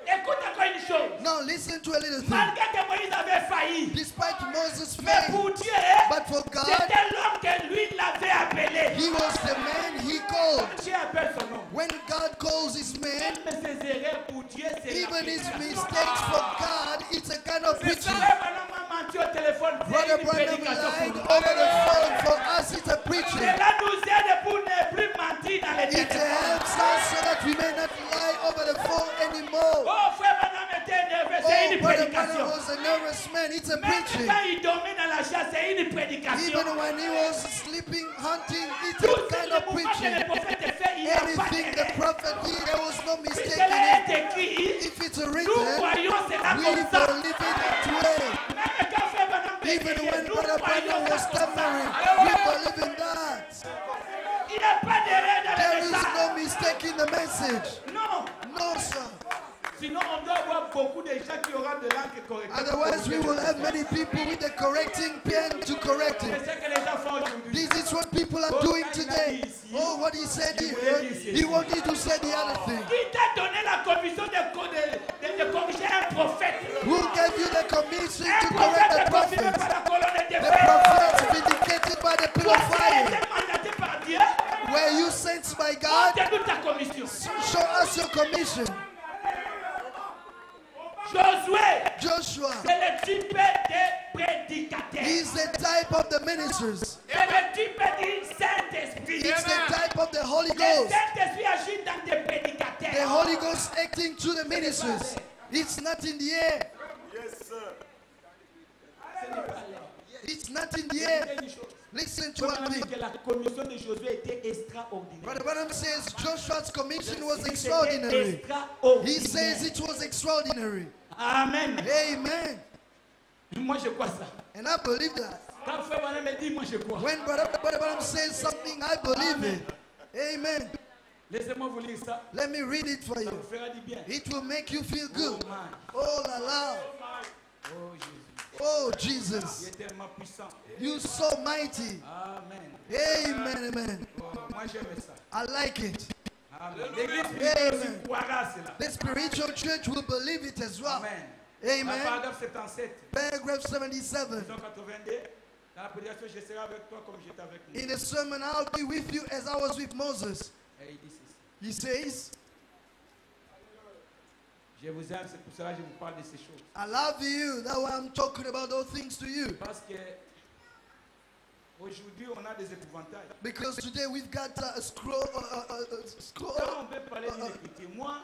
Écoute encore une chose. Now listen to a little thing. Malgré que Moïse avait failli. Despite Moses' Mais faith. pour Dieu, But for God, c'était l'homme que lui l'avait appelé. he was the man he called. Dieu appelle son nom. When God calls his man, Même ses erreurs pour Dieu, c'est even his mistakes for God, it's a kind of preaching. Brother Branham lied over the phone. For us, it's a preaching. Cela nous aide pour ne plus mentir dans les It téléphones. helps us so that we may not lie over the phone anymore. Oh, frère Branham était énervé, c'est Oh, une Brother prédication. Branham was a nervous man. It's a Même preaching. quand il dormait dans la chasse, c'est une prédication. Even when he was sleeping, hunting, it's Tout a ce kind que of le mouvement que preaching. le prophète fait, il n'y a pas Anything the d'erreur. prophet did, there was no Si mistake cela in est it. écrit, If it's nous written, croyons cela we comme ça. believe it that way. Même quand frère Branham Even bégaye, when nous Brother croyons Branham was ça comme ça. stammering, we believe in that. Il n'y a pas d'erreur dans There le is message. no mistake in the message. Non. No, sir. Sinon, on doit avoir beaucoup de gens qui auront de l'encre correcte. Otherwise, we will have many people with the correcting pen to correct C'est it. ce que les gens font aujourd'hui. This is what people are doing today. Oh, what he said here, he wanted to say the other thing. Qui t'a donné la commission de corriger un prophète? Who gave you the commission Un to correct the prophète confirmé prophets? par la colonne de The feu. prophets vindicated by the pillar of Toi, tu as fire. été mandaté par Dieu. Were you sent by God? Montre-nous ta commission. Show us your commission. Joshua, c'est le type des prédicateurs. he's the type of the ministers. C'est le type du Saint-Esprit. It's the type of the Holy Le Ghost. Saint-Esprit agit dans des prédicateurs. The Holy Ghost acting through the ministers. It's not in the air. It's not in the air. Listen to one thing. La commission de Josué était extraordinaire. Brother Branham says Joshua's commission was extraordinary. He says it was extraordinary. Amen. Amen. Moi je crois ça. And I believe that. Quand frère Branham me dit, moi je crois. When Brother Branham says something, I believe it. Amen. Laissez-moi vous lire ça. Let me read it for Ça you. vous fera du bien. It will make you feel good. Oh, man. Oh la la. Oh Jésus. Oh Il Jesus. est tellement puissant. You're so mighty. Amen. Amen. Amen. Oh, moi j'aime ça. I like it. Amen. L'église spirituelle aussi croira à cela. The spiritual church will believe it as well. Amen. Amen. Dans paragraphe 77, Paragraph 77. 182, dans la prédication, je serai avec toi comme j'étais avec lui. In the sermon, I'll be with you as I was with Moses. Et il dit ceci. He says, Je vous aime, c'est pour cela que je vous parle de ces choses. I love you. That's why I'm talking about those things to you. Parce que aujourd'hui, on a des épouvantails. Because today we've got a scroll. Quand on veut parler d'une écriture, moi,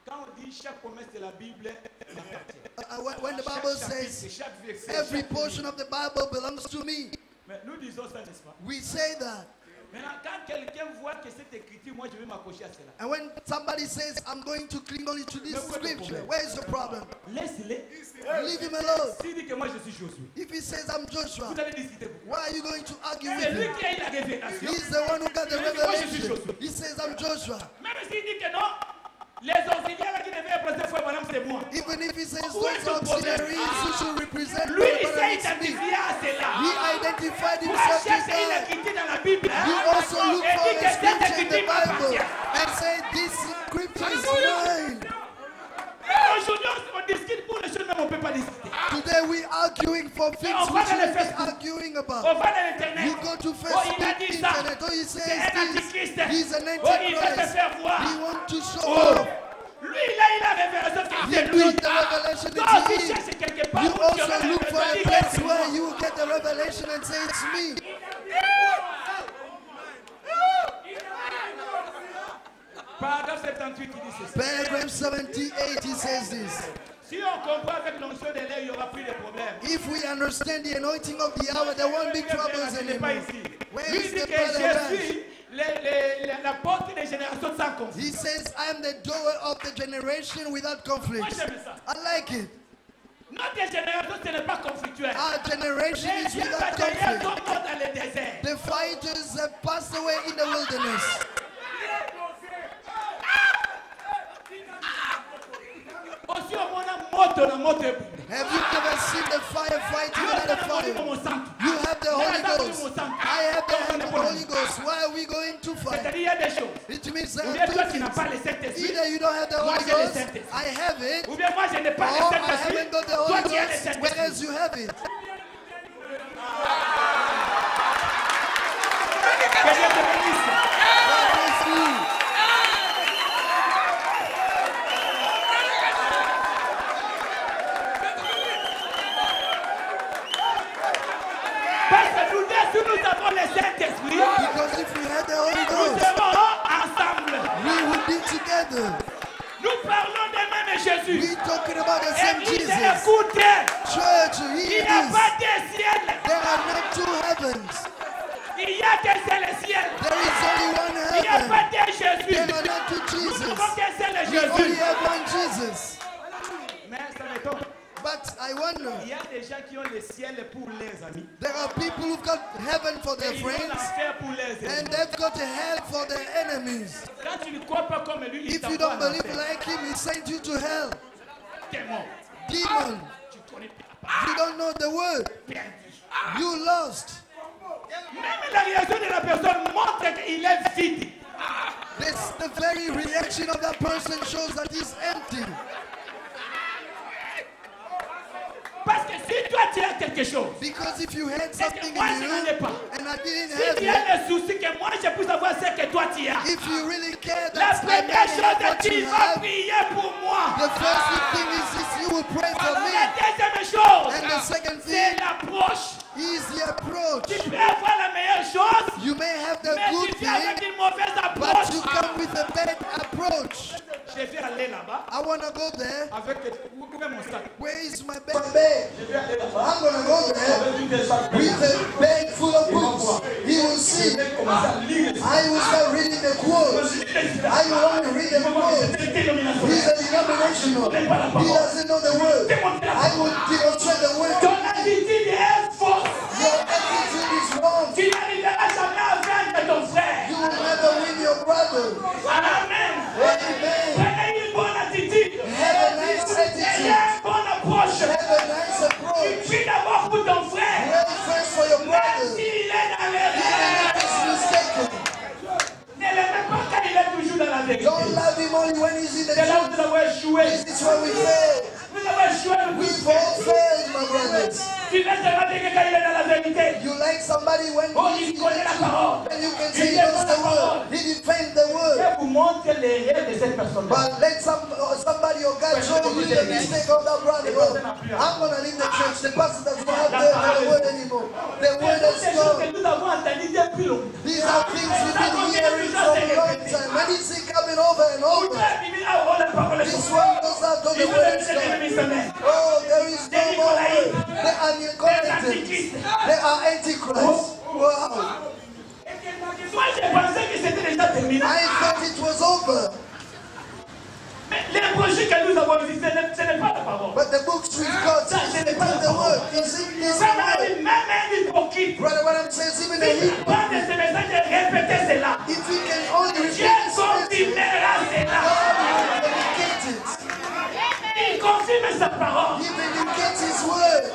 quand on dit chaque promesse de la Bible m'appartient. When the Chaque Bible chapitre, says chaque verset, every chaque portion ligne. of the Bible belongs to me, Mais nous disons ça, n'est-ce pas? we say that. Maintenant, quand quelqu'un voit que cette écriture, moi je vais m'accrocher à cela. And when somebody says, I'm going to cling only to this scripture, where's the problem? Laisse-les. Leave him alone. S'il dit que moi je suis Josué, If he says, I'm Joshua, vous allez discuter beaucoup. why are you going to argue C'est with lui him? qui a eu la révélation. He's the one who got the Moi, je suis revelation. Joshua. He says, I'm Joshua. Même s'il dit que non, les auxiliaires qui devaient représenter Frère Branham, c'est moi. Even if he says Où est those ton problème? auxiliaries who should represent Lui, il Brother s'est Branham, it's me. identifié à cela. He identified Toi, himself to cherche une God. écriture dans la Bible. You also look Et for dit a que cette scripture in the écriture Bible m'appartient. and say, this scripture is mine. Aujourd'hui, on discute pour les choses même on ne peut pas discuter. Today we arguing for things on we va dans le shouldn't be Facebook. arguing On about. va dans l'internet. You go to Oh, il a Facebook, dit ça. internet. Oh, he C'est says un this. antichrist. He's an Oh, il va te antichrist. faire voir. He wants to show Oh. off. Lui, il a révélation que He c'est lui. got the revelation Toi it's aussi, him. cherche quelque part You où tu also auras look la for a révélation place que c'est where moi. you will get the revelation and say it's me. Paragraphe 78, il dit ceci. Paragraph 78, he says this. Si on comprend avec l'onction de l'air, il n'y aura plus de problème. If we understand the anointing of the hour, there won't be troubles Ce n'est pas anymore. ici. Where Lui is dit the que brother je Branch? suis la porte des générations sans conflit. He says, I am the door of the generation without conflict. Moi, j'aime ça. I like it. Notre génération, ce n'est pas conflictuel. Our generation Les is vieux without batailleurs conflict. sont morts dans le désert. The fighters have passed away in the wilderness. Aussi, au moins, moto na moto. Have you ever seen the fire fighting another fire? You have the Holy Ghost. I have the Holy Ghost. Why are we going to fight? C'est-à-dire, il y a des choses. It means Ou there bien are toi, two tu n'as things. pas le Saint-Esprit. Either you don't have the Moi, Holy j'ai le Ghost, Saint-Esprit. I have it, Ou bien moi, je n'ai pas le or I Saint-Esprit. haven't got the Toi, Holy tu as le Ghost, Saint-Esprit. whereas you have it. Que Dieu te bénisse. God bless you. Parce que nous deux, si nous avons le Saint-Esprit, Because if we had the Holy nous Ghost, serons ensemble. we would be together. Nous parlons de même Jésus. We talking about the same Église, Jesus. écoutez. Church, Il he n'y a is. pas de ciel. There are not two heavens. Il n'y a qu'un seul ciel. There is only one Il n'y a heaven. pas de Jésus. There are not two Nous Jesus. n'avons qu'un seul We only Jésus. have one Jesus. Mais ça m'étonne. But I wonder, Il y a des gens qui ont le ciel pour leurs amis. there are people who've got heaven for their Et ils ont friends l'enfer pour leurs and ennemis. they've got hell for their enemies. Quand tu ne crois pas comme lui, il If you t'envoie don't en believe enfer. like him, he sent you to hell. T'es mort. Demon, Tu connais pas. you don't know the word. Perdu. You lost. Même la réaction de la personne montre qu'il est vide. This, the very reaction of that person shows that he's empty. Parce que si toi tu as quelque chose, Because if you had et something que moi in je you n'en ai pas, and I didn't si have tu it, as le souci que moi je puisse avoir ce que toi tu as, if you really care la that I première may have chose what tu you vas have, prier pour moi. the first thing is you will pray for La me. deuxième chose, And the second c'est thing l'approche. is the approach. Tu peux avoir la meilleure chose, You may have the mais good tu viens avec thing, une mauvaise but approche. you come with a bad approach. Je vais aller là-bas I want to go there. avec vous pouvez mon sac. Where is my bag? Je vais aller là-bas I'm going to go there avec une des sacs. with a bag full of books. He will see. I will start reading the quotes. I will only read the quotes. He's a denominational. He doesn't know the word. I will demonstrate the word. Ton attitude est fausse. Your attitude is wrong. Tu n'arriveras jamais à vaincre ton frère. You will never win your brother. Amen. Amen. Prenez une bonne attitude. Have a nice Ayez attitude. une bonne approche. Have a nice Tu approach. pries d'abord pour ton frère. Pray first for your Même brother. s'il est dans Even l'erreur. if he's mistaken. Ne l'aimez pas quand il est toujours dans la vérité. Don't love him only when he's in the C'est là où truth. nous avons échoué. This is where we fail. Nous avons échoué le plus. We've all failed, my brothers. Tu laisses seulement dire que quand il est dans la vérité. You like somebody when Oh, il connaît la parole. and you can say he knows the word. He defends the word. Je vous montre l'erreur de cette personne. But let somebody or God show you the mistake of that brother. Oh, I'm going to leave the church. The pastor does not have the word anymore. The word Toutes has ces choses gone. que nous avons entendues depuis longtemps. These are things we've been hearing for a long time. When you see coming over and over, this one goes out on the word is gone. Oh, there is no more word. They are Nicolaitans. They are antichrists. Wow. Moi, j'ai pensé que c'était déjà terminé. I thought it was over. Mais les projets que nous avons vus, ce n'est pas la parole. But the books we've got, it's not the word. It's in this Ça m'a word. dit, même un hypocrite. Brother, what I'm saying is even a Si hypocrite, pas de ce message de répéter cela, if we can only repeat Dieu this message, confirmera cela. God will vindicate it. Il confirme sa parole. He vindicates his word.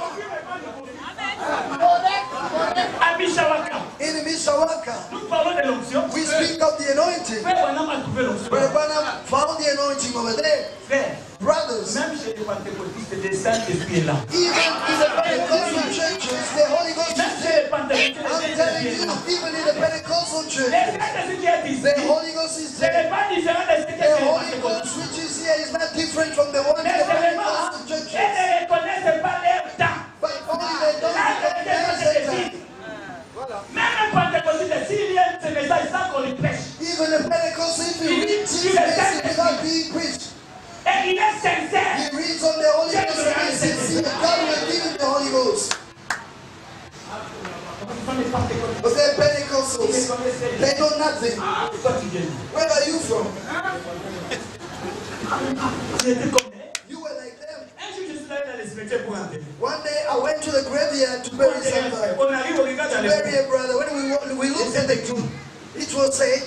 À Mishawaka, In Mishawaka, nous parlons de l'onction. we speak of the anointing. Frère Branham a trouvé l'onction. Brother Branham found the anointing over there. Frère, Brothers, même chez les pentecôtistes, le Saint-Esprit est là. even in the Pentecostal churches, the Holy Ghost Même is chez there. les pentecôtistes, I'm le telling Saint-Esprit est you, là. even in the Pentecostal Le church, Saint-Esprit qui est ici, the Holy Ghost is ce there. n'est pas différent de ce qui est The chez les Holy pentecôtistes. Ghost which is here is not different from the one in Mais the seulement, Pentecostal elles churches. ne reconnaissent pas leur temps. But only they don't Là, c'est recognize ce que the je dis. time. Même un pentecôtiste, s'il y a ce message sans qu'on lui prêche, Even the Pentecostal, if you il read dit, tu Jesus, But they're Pentecostals. They know nothing. Where are you from? You were like them. One day I went to the graveyard to bury somebody. To bury a brother. When we looked at the tomb, it was saying,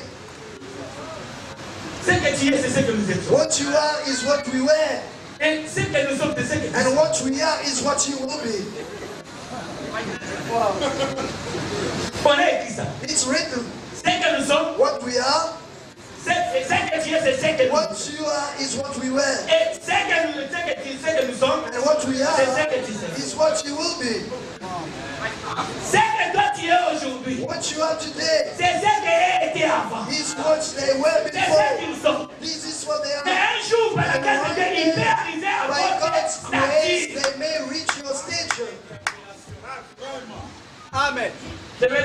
what you are is what we were. And what we are is what you will be. Wow. It's written. What we are, what you are is what we were. And what we are is what you will be. What you are today is what they were before. This is what they are. By God's grace, they may reach your station. Amen. Let me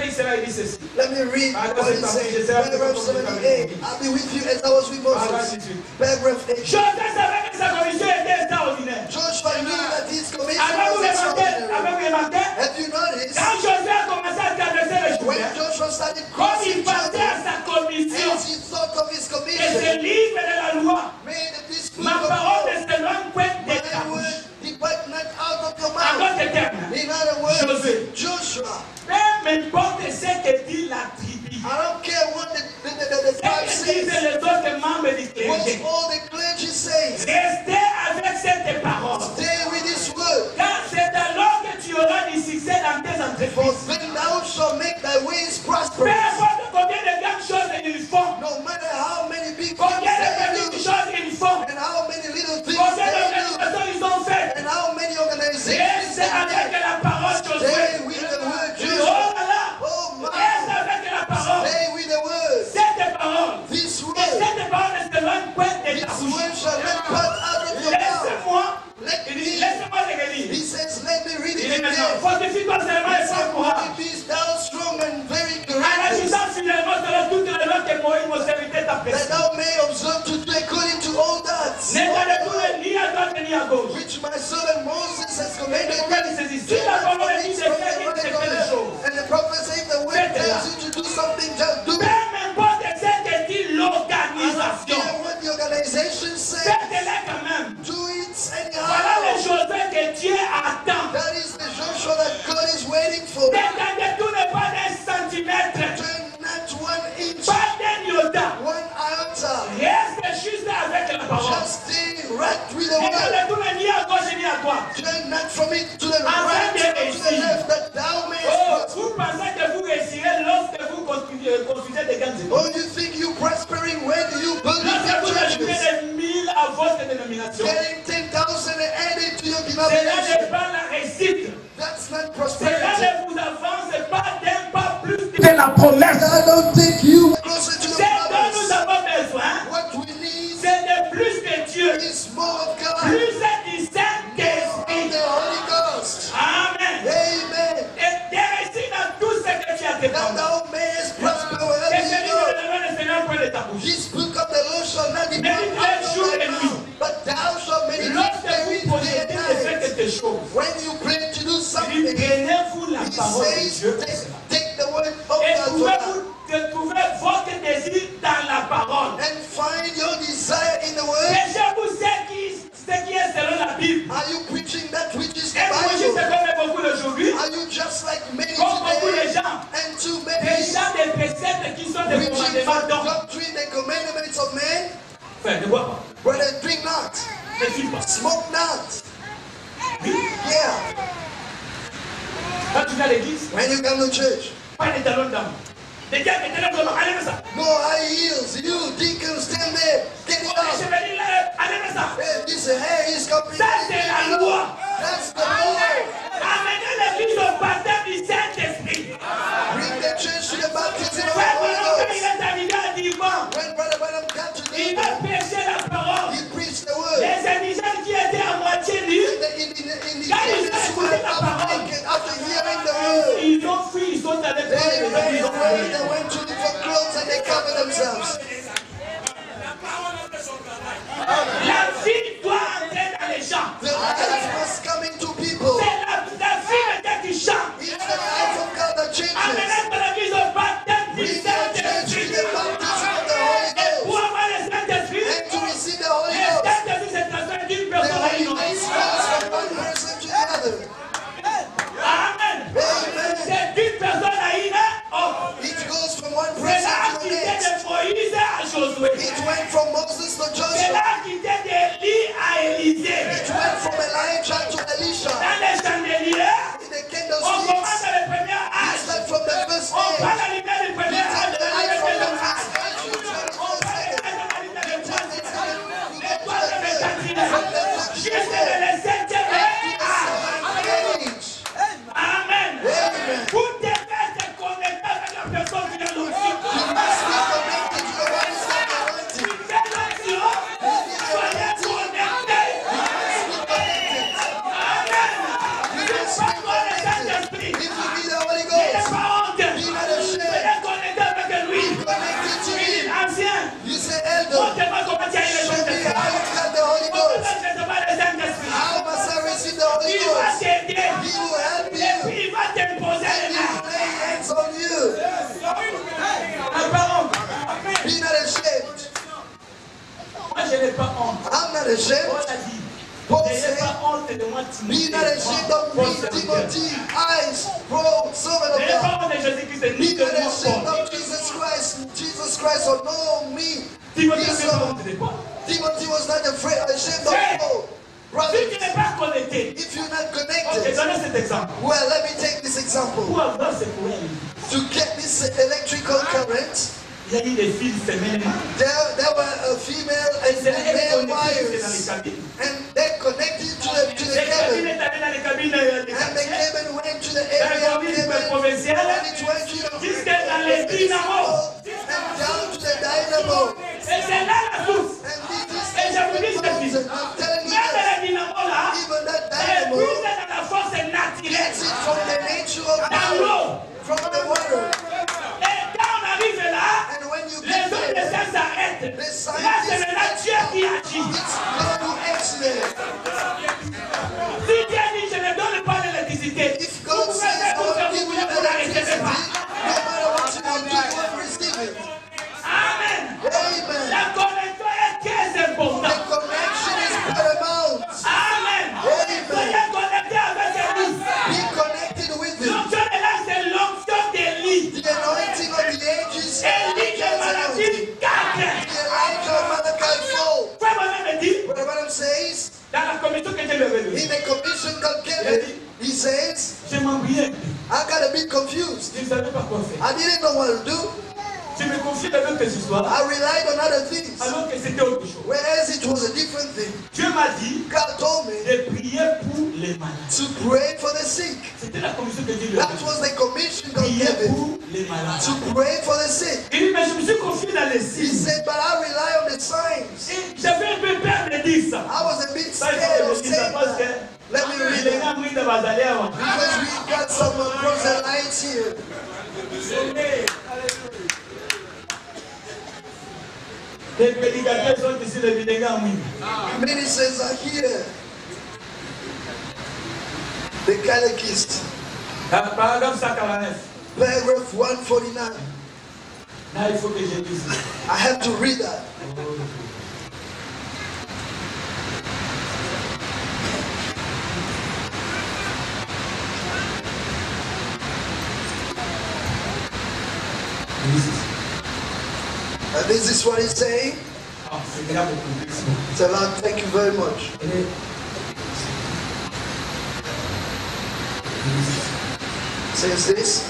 read what it says. Paragraph 78. I'll be with you as I was with Moses. Paragraph 8. Joshua knew that his commission was extraordinary. Have you noticed? When Joshua started crossing Jordan, as he thought of his commission, may this book of law, my word, depart not out of your mouth. In other words, Joshua, I don't care what the tribe says, what all the clergy says. Stay with this word. For then thou shalt make thy ways prosperous. No matter how many big things they do, and how many little things they do, and how many organizations they make, stay with the word Joshua. Oh my, stay with the word. This word shall not part out of your mouth. He says, let me read it again. Be thou strong and very courageous, that thou may observe to do according to all that which my servant Moses has commanded me. And the prophet said, the word tells you to do something, just do it. I don't care what the organization says. Do it anyhow. That is the Joshua that God is waiting for. Turn not 1 inch, 1 iota. Just stay right with the word. Turn not from it to the right or to the left, that thou mayest prosper. Oh, you think you prospering when you build up your churches? Getting 10,000 added to your denomination. That's not prosperity. De la promesse. I don't think you are closer to the promise. What we need is more of God. More of the Holy Ghost. Amen. Amen. That thou mayest prosper wherever you go. This book of the Lord shall not depart out of thy mouth, but thou shalt meditate therein day and night. When you pray to do something, he says, take the word of God and find your desire in the word. Are you preaching that which is the Bible? Are you just like many today and too many preaching for doctrine and commandments of men? Brother, drink not, smoke not. Yeah. When you come to church, no high heels. You deacons stand there, get it up. Hey, this hair is coming. That's the law. Bring the church to the baptism of the Holy Ghost. When Brother Branham got to the he preached the word. After hearing the word, they went to look for clothes and they covered themselves. The life was coming to people. It's the life of God that changes. for Joshua. Cela a quitté d'Élie à Élisée. It went from Elijah to Elisha. Dans les chandeliers, In the on candlesticks, commence à le premier you âge. start from the first On prend age. la lumière du You premier âge. take the light from the On first age to the prend la lumière du troisième âge. Le second, troisième et quatrième. from the Jusqu'à le septième âge. age. Amen. Amen. Vous devez être connecté avec la personne qui a You l'onction. must be connected to the one who's got the anointing. Qui fait l'onction, soyez connectés. Amen. You Ne must pas be voir le connected. Saint-Esprit. If you be the Holy N'ayez Ghost, pas honte. be not ashamed. Soyez connectés avec lui. Connected to Il est Him. ancien. You say, Elder, Montrez-moi comment tu as eu le show me Saint-Esprit. how you got the Holy Comment Ghost. tu recevoir le Saint-Esprit. How must I receive the Holy Il va Ghost? t'aider. He will help Et you. puis il va t'imposer And les He mains. will lay hands on you. Ma parole. Be not ashamed. Moi, je n'ai pas honte. I'm not Paul ashamed. a dit, Paul n'ayez said, pas honte de moi, be not ashamed of Paul me, serviteur. Timothy, I, Paul, servant of N'ayez pas God. honte de Jésus-Christ, ni Be de not moi, ashamed Paul. of Jesus Christ, or no me. Timothée His n'a pas son. honte de Paul. Timothy was not afraid, ashamed of Hey. Paul. Si Brothers, tu n'es pas connecté, if you're not ok, connected, donnez cet exemple. well, let me take this example. Pour avoir ce courant, To get this electrical current, il y a eu des fils femelles. there were a female and C'est là male qu'elles connectées dans les wires, cabines. and they connected to the Les cabines cabin. est allé dans les cabines des And the quartiers, cabin went to the dans les area of cabines cabin, provinciales, and it went to jusqu'à dans les dynamos. and down to the dynamo. Et c'est là la source. And this is Et je vous dis the ceci. mountain. I'm telling you Même this. les dynamos là, Even that c'est dynamo puisé dans la force naturelle, gets it from the nature of dans power, l'eau. from the water. Et quand on arrive là, And when you les get autres there, dessin s'arrêtent. the Là, c'est le nature qui agit. it's God who acts there. Si Dieu dit je ne donne pas l'électricité, If vous God pouvez says faire I tout ce will que give vous you voulez pour l'arrêter electricity, pas. no matter what you do, you will receive it. Amen. Amen. La connexion est très The importante. connection is paramount. Amen. Amen. Soyez connectés avec Élie. Be connected with Him. L'onction de là, c'est l'onction d'Élie. The anointing of the ages. Élie de Malachi 4. The Elijah of Malachi 4. Frère Bonhomme me dit, What the Bible says, dans la commission que Dieu lui avait donnée, in the commission God gave him, he says, je m'embrouillais. I got a bit confused. Je ne savais pas quoi faire. I didn't know what to do. Je me confiais avec tes histoires, I relied on other things. alors que c'était autre chose. Whereas it was a different thing. Dieu m'a dit God told me de prier pour les malades. to pray for the sick. C'était la commission que Dieu lui avait That donnée. was the commission God Prier gave him. pour les malades. To pray for the sick. Il dit, mais je me suis confié dans les He signes. said, but I rely on the signs. Et j'avais un peu peur de dire ça. I was a bit Ça, il scared faut of que je dise ça saying parce que that. Let me read les it. gens brillent de Bazaléa. Because we got some proselytes here. Les prédicateurs sont ici, les Bidégas, oui. Ministers are here. The catechist. Paragraphe 149. Paragraph 149. Là, il faut que je dise. I have to read that. And this is what he's saying. Ah, c'est déjà beaucoup. So Lord, thank you very much. Says this.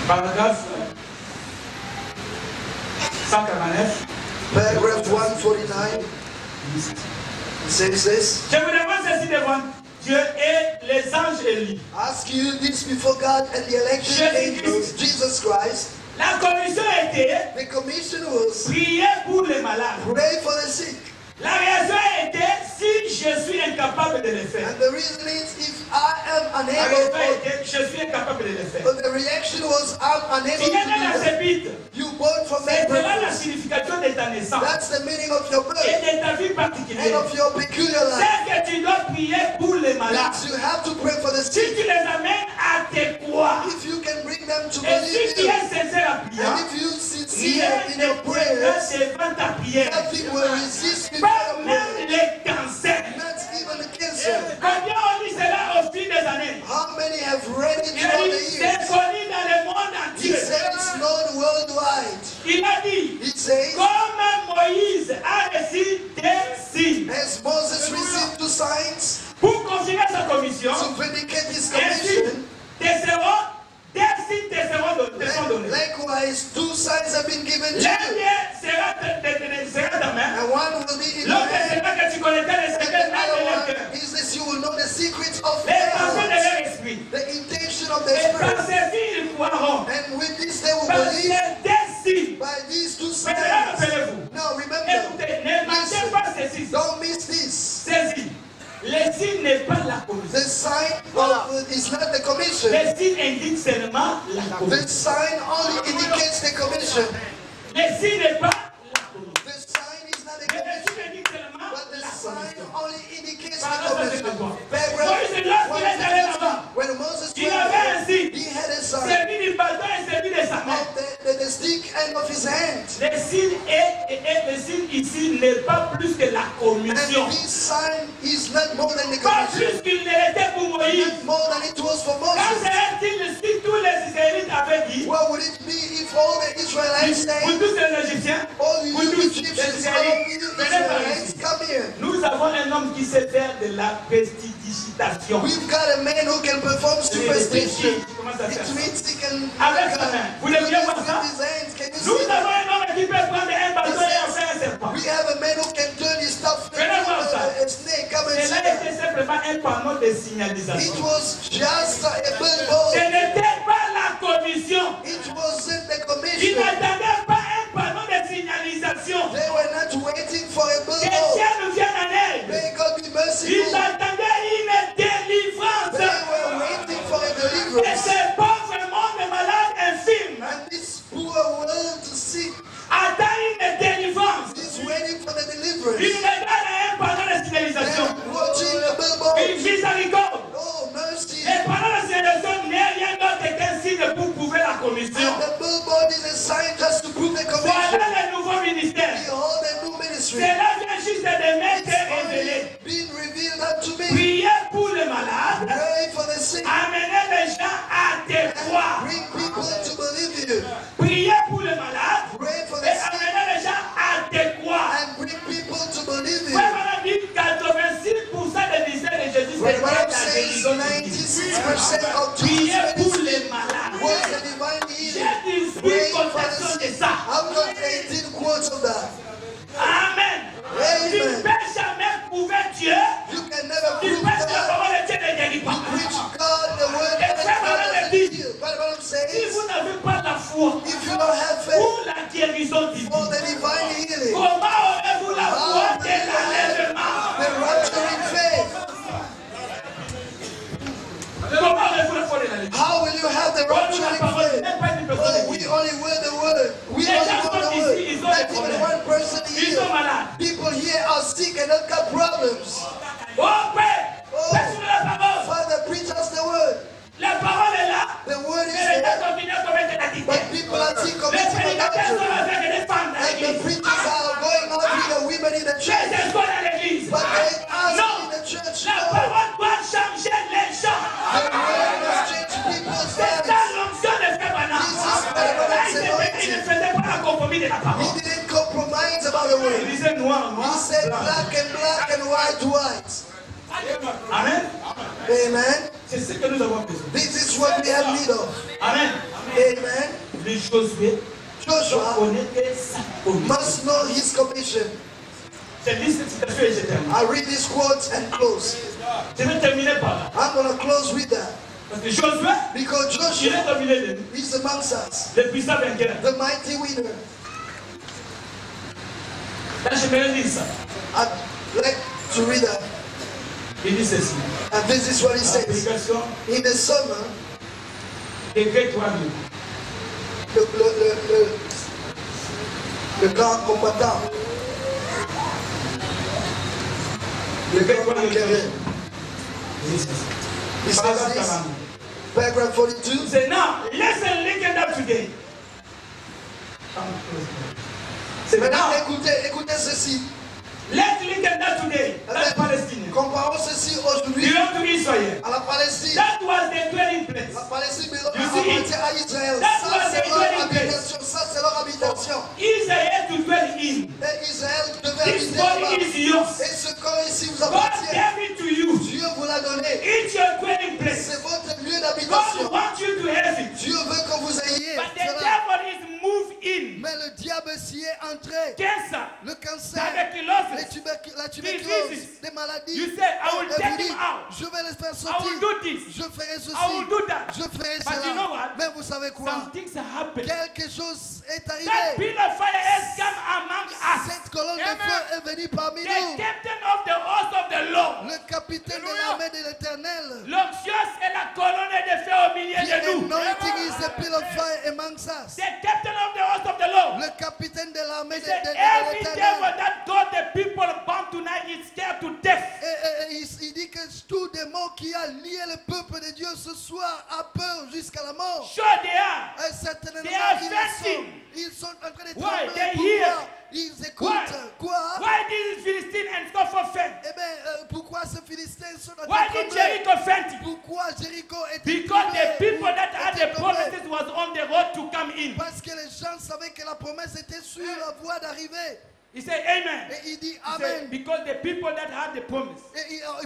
Paragraphe 149. Paragraph 149. It says this. Je vous demande ceci devant Dieu et les anges élus. Ask you this before God and the election angels, Jesus Christ. La commission était The commission was prier pour les malades. pray for the sick. La raison était si je suis incapable de le faire. And the reason is if I am La unable, raison était je suis incapable de le faire. but the reaction was I'm unable Tu to viens de la do that. sépite. You born from C'est that cela la purpose. signification de ta naissance That's the meaning of your et birth de ta vie and particulière. of your peculiar life. C'est que tu dois prier pour les malades. Means you have to pray for the Si sick. tu les amènes à te croire If you can bring them to et si believe tu you, es sincère à prier, and if you sincere rien in ne your prayers, tiendra devant ta prière. nothing will resist you. Pas même les cancers. Not even the cancer. Combien on dit cela au fil des années? How many have read it Il a throughout dit, the c'est years? connu dans le monde He entier. said it's known worldwide. Il a dit, He says, comme Moïse a reçu des signes As Moses received 2 signs pour confirmer sa commission, to vindicate his ainsi commission, des signes te seront donnés. likewise 2 signs have been given to L'un you, sera ta main, and one will be in your l'autre hand, sera que tu connaîtras les and secrets the other de leur one cœur, is that you will know the secrets of les their pensées de hearts, leur esprit. the intention of their Et par spirit. ceci, ils croiront. And with this they will Par believe des signes. by these 2 Maintenant, signs. rappelez-vous. Now remember, Écoutez, ne manquez pas ceci. don't miss this. Ceci. Les signes n'est pas la commission. The sign of is not the commission. Les signes indiquent seulement la The commission. sign only indicates the commission. Les signes n'est pas la commission. The sign is not a Mais les commission, signes indiquent seulement but the la sign commission. only indicates Par the là, ça, c'est commission. quoi? Paragraph Moïse, lorsqu'il est allé là-bas, 1, when Moses il went avait there, un signe. he had a sign Celui du bâton et celui de sa main. of the stick and of his hand. Le signe le signe ici n'est pas plus que la commission. And this sign is not more than the Pas commission, plus qu'il ne l'était pour Moïse. not more than it was for Quand Moses. serait-il si tous les Israélites avaient dit, What would it be if all the Israelites vous say, tous les Égyptiens, all vous you tous les Egyptians, all Israélites, you venez par Israelites, ici. come here. Nous avons un homme qui sait faire de la prestidigitation. We've got a man who can perform superstition. Comment ça It se fait? means he can Avec sa main. Vous voulez bien voir with ça? his hands. Can you Nous see avons that? un homme qui peut prendre un bâton et en faire un serpent. We have a man who can turn his stuff into Venez voir ça. a snake. Come and see Cela that. était simplement un panneau de It signalisation. was just a Ce billboard. n'était pas la commission. It wasn't the Ils commission. n'attendaient pas un panneau de signalisation. They were not waiting for a Que billboard. Dieu nous vienne en aide. May God be Ils merciful. attendaient une délivrance. They were waiting for a Et deliverance. ce pauvre monde malade infirme And this poor world to see attend une délivrance. is waiting for the Il deliverance. regarde un panneau de signalisation. And watching the Une billboard. miséricorde. Oh, mercy. Et panneau de signalisation n'est rien d'autre qu'un signe pour prouver la commission. And the billboard is a sign just to prove the commission. Voilà le nouveau ministère. Behold the new ministry. Cela vient juste de m'être It's révélé. only been revealed unto me. Priez pour les malades. Pray for the sick Amenez les gens à te and croire. bring people to believe you. Priez pour les malades. Pray for Et the sick amenez les gens à te croire. and bring people to believe you. Frère, on a dit 86% des ministères de Jésus, When c'était the la Bible says guérison. 96% of Priez Jesus' pour les ministry malades. was the divine J'ai healing. 18 Pray for the contestations de sick. ça. I've got 18 quotes of that. Amen. Tu ne Amen. peux jamais prouver Dieu. You can never Tu prove peux que la God. parole de Dieu ne guérit pas. Preach God, the word Et of frère, God on a doesn't dit, heal. But what I'm si saying, vous n'avez pas la foi if you don't have faith pour la guérison divine, for the divine healing, comment aurez-vous la foi de l'enlèvement? the rapturing faith, Comment aurez-vous la foi de l'enlèvement? how will you have the Oh, la rapturing parole faith? n'est pas une personne Oh, we guérie. only word the word. We Les only gens word sont the ici, word. ils ont Not des even problèmes. one person Ils sont here. malades. People here are sick and not got problems. Oh, Père, Oh. prêche-nous la parole. Father, preach us the word. La parole est là. The word is Mais les gens there. continuent à commettre l'addiction. But people are still Les committing prédicateurs sont adultery. avec des femmes dans And the l'église. preachers are going out with the women in the Les church. escorts dans l'église. But they ask Non. in the church, La no. parole doit changer les gens. The word must change people's C'est ça lives. l'onction de Frère Branham. This is what the Lord Là, said. il ne faisait pas la compromis de la parole. He didn't compromise about the Il word. disait noir, He noir, said blanc. black and black and white, white. Amen. Amen. C'est ce que nous avons besoin. This is what we have need of. Amen. Amen. Les Josué Joshua connaît sa commission. must know his commission. Je lis cette citation et je termine. I read this quote and close. Je vais terminer par là. I'm going to close with that. Parce que Josué, Because il est Joshua au milieu de nous. is amongst us, Le puissant vainqueur. the mighty winner. Là, je vais lire ça. I'd like to read that. Il dit ceci. And this is what he says. Application In the summer, des great warriors. le grand combattant, le grand conquérant, he says Paragraphe this, 40. paragraph 42. Say now, listen, listen up today. C'est Maintenant, maintenant. écoutez ceci. Let's listen up today. That's Palestine. Comparons ceci aujourd'hui Belong to Israel. à la Palestine. That was the dwelling place. La Palestine You see, appartient à Israël. that Ça, was c'est the leur dwelling habitation. Ça, c'est leur habitation. Israel to dwell in. in. Et Israël devait This habiter body là-bas. is yours. Et ce corps ici vous God appartient. gave it to you. Dieu vous l'a donné. It's your dwelling place. C'est votre lieu God d'habitation. wants you to have it. Dieu veut que vous ayez But the cela. devil is moved in. Mais le diable s'y est entré. Cancer, Le cancer, tuberculosis, la diseases. tuberculose, des maladies. You say, I will Et vous take dites, him out. je vais les faire I sortir. will do this. Je ferai ceci. I will do that. Je ferai But you know cela. what? Mais vous savez quoi? Some things are happening. Quelque chose est That arrivé. pillar of fire has come among us. Cette colonne de feu est venue parmi The nous. captain of the host of the Lord. Le capitaine de l'armée de l'Éternel. L'onction est la colonne de feu au milieu The de nous. anointing is the pillar of fire amongst us. The captain of the host of the Lord. Le capitaine de l'armée He de said, every devil l'Éternel. that got the people bound tonight is scared to death. Et il dit que tout démon qui a lié le peuple de Dieu ce soir a peur jusqu'à la mort. Sure they are. Et certainement, They are ils fainting. sont en train de Why? trembler. They Pourquoi? hear. Ils écoutent. Why? Quoi? Why did Philistine and Scoffer faint? Eh bien, pourquoi ces Philistins sont en train Why de did trembler? Jericho faint? Pourquoi Jéricho était Because tombé? the people that had Était the tombé? promises was on the road to come in. Parce que les gens savaient que la promesse était sur la voie d'arriver. He said, Amen. Et il dit He said, Amen. because the people that had the promise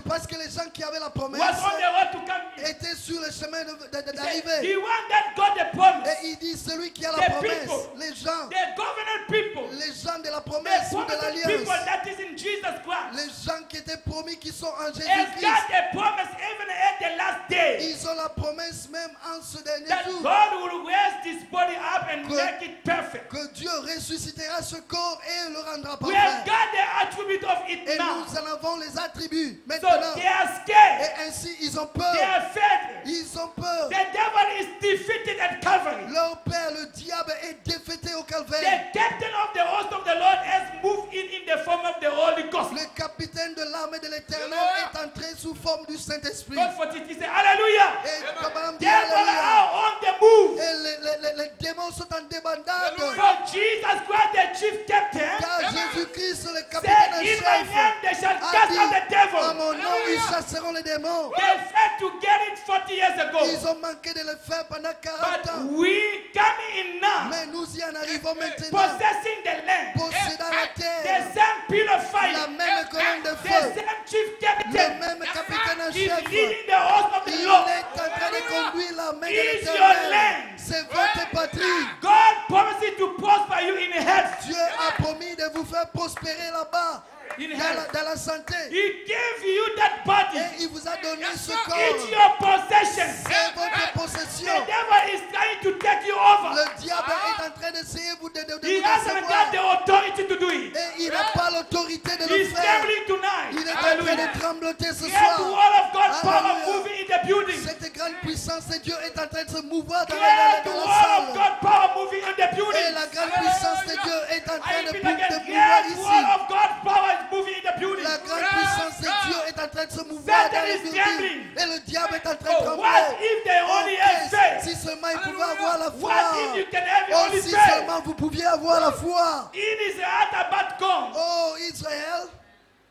Parce que les gens qui avaient la promesse was on the road to come in. étaient sur le chemin He said, d'arriver. the one that got the promise, Et il dit celui qui a la The promesse, people. les gens, the covenant people, les gens de la the promesse ou de promised people l'alliance, that is in Jesus Christ, les gens qui étaient promis, qui sont en has got Jésus-Christ, the promise even at the last day ils ont la promesse même en ce dernier that jour God will raise this body up and Que- make it perfect. que Dieu ressuscitera ce corps et le rendra We have parfait. got the attribute of it Et now. nous en avons les attributs So maintenant. they are scared. Et ainsi, ils ont They peur. are fed. Ils ont peur. The devil is defeated at Calvary. Leur père, le diable, est défaité au The calvaire. captain of the host of the Lord has moved in the form of the Holy Ghost. Le capitaine de l'armée de l'Éternel est entré sous forme du Saint-Esprit. God for it, he said, Hallelujah. Et comme on dit, Devil Alléluia. are on the move. Et les démons sont en débandade. For Jesus Christ, the chief captain, Car Jésus-Christ, le said, capitaine en in my chef, name they shall a cast dit, out the à devil. mon nom, ils chasseront les démons. They failed to get it 40 years ago. Ils ont manqué de le faire pendant 40 But ans. we coming in now, Mais nous y en arrivons maintenant. possessing the land, Possédant la the terre, same pillar of la fire, même colonne de the feu, same chief le captain même capitaine en is chef. leading the host of the Il Lord. est en train de conduire l'armée de Is your l'Éternel. land. C'est votre patrie. God promises to prosper you in health. Dieu a promis de vous faire prospérer là-bas, In dans health. la santé. He gave you that body. Et il vous a donné ce It's corps. your possession. C'est votre The possession. devil is trying to take you over. Le diable est en train d'essayer de vous He hasn't got décevoir. the authority to do it. Et il n'a pas l'autorité de le He's faire. trembling tonight. Il est en train Hallelujah. de trembloter ce Yes, the soir. word of God power Hallelujah. moving in the building. Cette grande puissance de Dieu est en train de se mouvoir dans Yes, the la word of salle. God power moving in the Et building. la grande puissance de Dieu est en train I de repeat mouvoir again. Yes, the word ici. of God power is moving in the building. La grande puissance de Dieu est en train de se mouvoir Satan dans les is buildings. trembling. Et le diable est en train de Oh, trembler. what if they only had Oh, faith? si seulement il pouvait avoir la foi. What if you can have Oh, only si faith? seulement vous pouviez avoir la foi. In his heart about gone. Oh, Israël.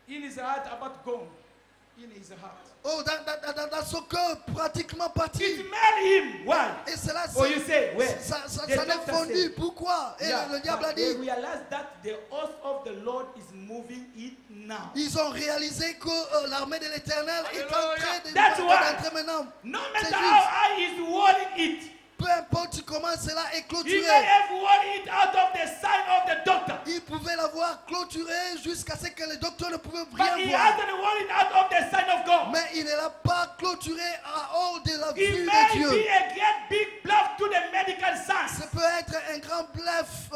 In his heart about gone. In his heart. Oh, dans son cœur, pratiquement parti. It made him. Why? Et cela, Oh, you say, where? ça The n'est doctor fondu. said. Pourquoi? Et Yeah, le diable a but they dit, realized that the host of the Lord is moving it now. ils ont réalisé que l'armée de l'Éternel est en train de That's why. d'entrer maintenant. No C'est matter juste. how high is walling it, Peu importe comment cela est he clôturé. may have walling it out of the sight of the doctor. Il pouvait l'avoir clôturé jusqu'à ce que le docteur ne pouvait But he rien voir. hasn't walling out of the sight of God. Mais il ne l'a pas clôturé à hors de la It vue may de Dieu. be a great big bluff to the medical science. Ça peut être un grand bluff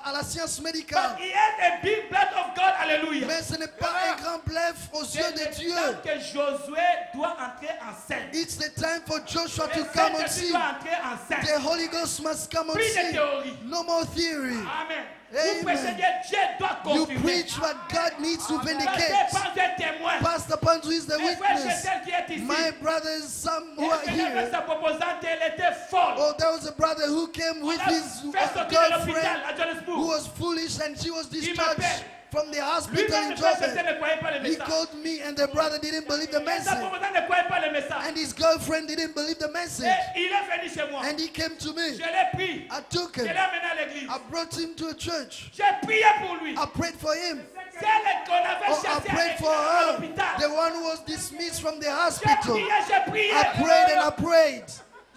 à la science médicale. But he has a big blood of God. Hallelujah. Mais ce n'est pas un grand bluff aux yeux de C'est Dieu. le temps que Josué doit entrer en scène. It's the time for Joshua to Le come on Saint-Esprit scene. doit entrer en scène. The Holy Ghost must come on Plus de scene. théorie. No more theory. Amen. Amen. Vous prêchez que Dieu doit You confirmer. preach what God needs to Pasteur vindicate. Panzu est témoin. Pastor Panzu is the Mes frères witness. Chetel qui est ici. My brothers, some who are Elle venait avec here. sa proposante, elle était folle. Oh, there was a brother who came On with a his fait sortir de l'hôpital girlfriend à who Johannesburg. was foolish and she was Il discharged m'appelle. from the hospital Lui-même, in le frère Célestin Jordan. ne croyait pas le He message. called me and the brother didn't believe the Et sa message. femme ne croyait pas le message. And his girlfriend didn't believe the Et message. il est venu chez moi. And he came to Je me. l'ai pris. I took Je l'ai him. amené à l'église. I brought him to a church. J'ai prié pour lui. I prayed for him. Celle qu'on avait Oh, I chassée prayed for à her. l'hôpital. The one who was dismissed from the J'ai hospital. prié, j'ai prié. I prayed and I prayed.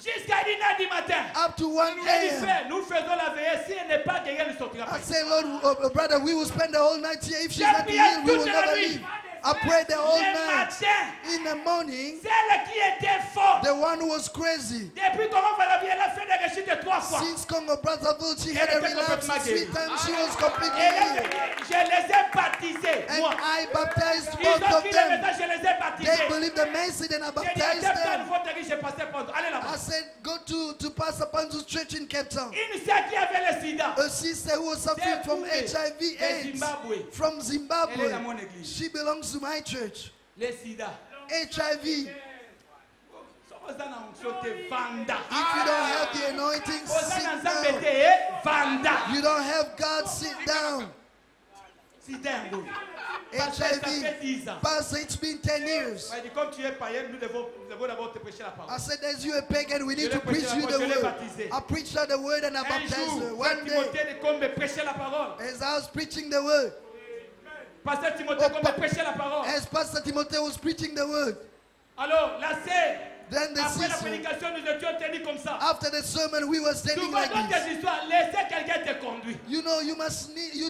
Jusqu'à 1h du matin. Up to 1 J'ai dit, a.m. frère, nous faisons la veillée. Si elle n'est pas guérie, elle ne sortira pas. I said, Lord, brother, we will spend the whole night here. If she's J'ai not prié healed, we toute will la never nuit. leave. I prayed the whole Le night. matin, In the morning, celle qui était forte. the one who was crazy. Depuis Congo Brazzaville, elle a fait des rechutes 3 fois. Since Congo Brazzaville, she had a relapse 3 times. She was completely Elle est healed. venue, je les ai baptisés. And Moi. I baptized Ils both ont of pris le them. message, je les ai baptisés. They believed the message and I J'ai dit, baptized accepte un them. nouveau terrain, j'ai passé pour toi. Allez là-bas. I said, go to Pastor Panzu's church in Cape Town. Une sœur qui avait le sida. A sister who was suffering from HIV De AIDS Zimbabwe. from Elle est Zimbabwe. dans mon église. She belongs to my church. Le sida. HIV. Osana onction te vanda. If you don't have the anointing, Osana sit nzambe down. te vanda. You don't have God, sit down. Sida yango. Parce que ça fait 10 ans. Pastor, it's been 10 years. Il dit, comme tu es païen, nous devons d'abord te prêcher la parole. I said, as you a pagan, we need Je to l'ai prêché preach la you the parole, je l'ai word. baptisé. I preached her the word and I Un baptized her. jour, One Frère day, Timothée de Combe prêchait la parole. as I was preaching the word, Pasteur Timothée Combe prêchait la parole. as Pastor Timothy was preaching the word, Alors, la sœur, then the après la sister, prédication, nous étions tenus comme ça. after the sermon, we were standing Souvent like dans this. tes histoires, laissez quelqu'un te conduire. You know, you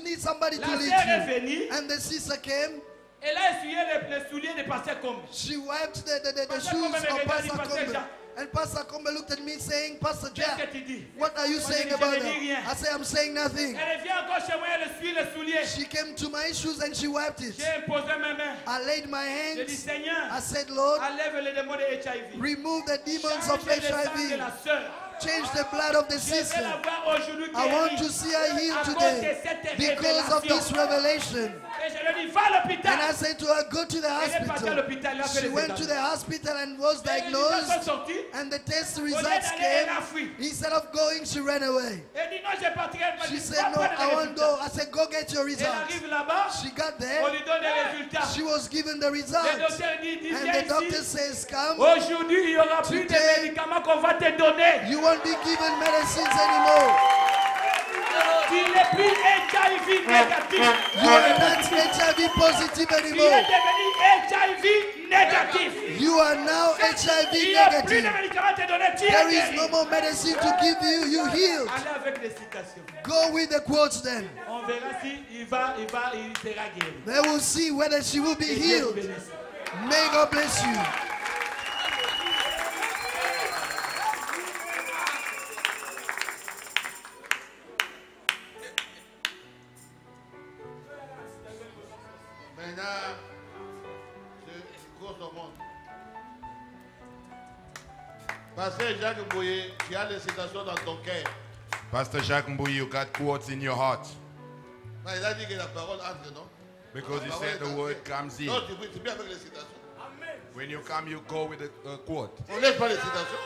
need somebody La to sœur lead est you. venue, And the sister came. elle a essuyé les souliers de Pasteur Combe. She wiped the Pastor shoes Combe me of regarde, Pastor Pastor Combe. Jack. And Pastor Combe looked at me saying, Pastor Qu'est-ce Jack, que tu dis? what are you Moi, saying je about ne that? dis rien. I say, I'm saying nothing. Elle vient encore chez moi, elle essuie les souliers. She came to my shoes and she wiped it. J'ai imposé mes mains. I laid my J'ai dit, hands. Seigneur, I said, Lord, enlève les démons de HIV. remove the demons of Change le sang de HIV. la sœur. Change the blood of the Je vais sister. la voir aujourd'hui I want guérie. to see her healed À cause de today cette because of this révélation. revelation. Et je lui dis, va à l'hôpital. And I said to her, go to the Elle est partie à hospital. l'hôpital, elle a fait She les went to examens. the hospital and was Et les résultats sont diagnosed. sortis. And the test Au lieu results d'aller, elle a came. fui. Instead of going, she ran away. Elle dit, non, je partirai. Elle m'a She dit, said, va no, prendre I les won't résultats. go. I said, go get your Elle results. arrive là-bas. She got On there. lui donne les résultats. She was given the Le results. docteur dit, And viens the doctor ici. says, come. Aujourd'hui, il n'y aura plus de Today, médicaments qu'on va te donner. You won't be given medicines anymore. Tu n'es plus HIV négatif. You are not HIV positive Tu es anymore. devenu HIV négatif. You are now HIV Il n'y a plus de negative. médicaments à te donner. Tu es There is guéri. no more medicine to give you. You healed. Allez avec les citations. Go with the quotes then. On verra si il sera guéri. Then we'll see whether she will be Que Dieu vous healed. bénisse. May God bless you. Maintenant, je cours au monde. Pasteur Jacques Mbouye, tu as les citations dans ton cœur. Pastor Jacques Mbouye, you got quotes in your heart Mais il a dit que la parole entre, non? because he said the word comes in. Non, tu bien avec les citations. When you come, you go with a quote. On ne laisse pas les citations.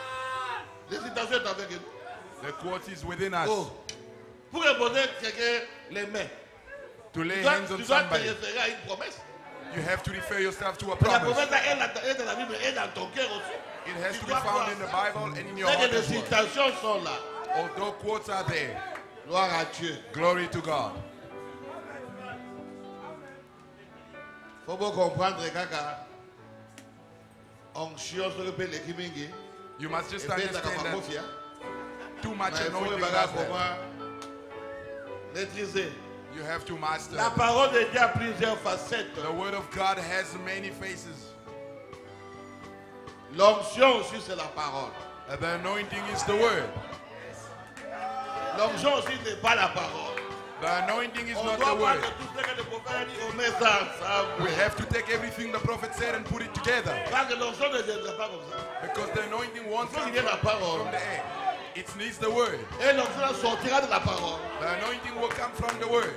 Les citations sont avec nous. The quote is within us. Oh. Pour imposer quelqu'un les mains, To lay tu dois hands on te somebody, référer à une promesse. you have to refer yourself to a Et la promise. promesse est dans la Bible et dans ton cœur aussi. It has Tu to be dois found croire in the ça. Bible and in your Dès heart que les as well. citations sont là, Although quotes are there, gloire à Dieu. glory to God. Il faut bien comprendre kaka onction sur le pays de Kimingi. You must just Et puis, ça understand va that confier. too Mais much il faut anointing que does comment that. maîtriser. You have to master. La parole de Dieu a plusieurs facettes. The word of God has many faces. L'onction aussi c'est la parole. The anointing is the word. L'onction aussi n'est pas la parole. The anointing is On not doit the voir word. que tout ce que le prophète a dit, on met ça ensemble. We have to take everything the prophet said and put it together. Parce que l'onction ne viendra pas comme ça. Because the anointing won't Il faut come qu'il y ait la parole. from the air. It needs the word. Et l'onction sortira de la parole. The anointing will come from the word.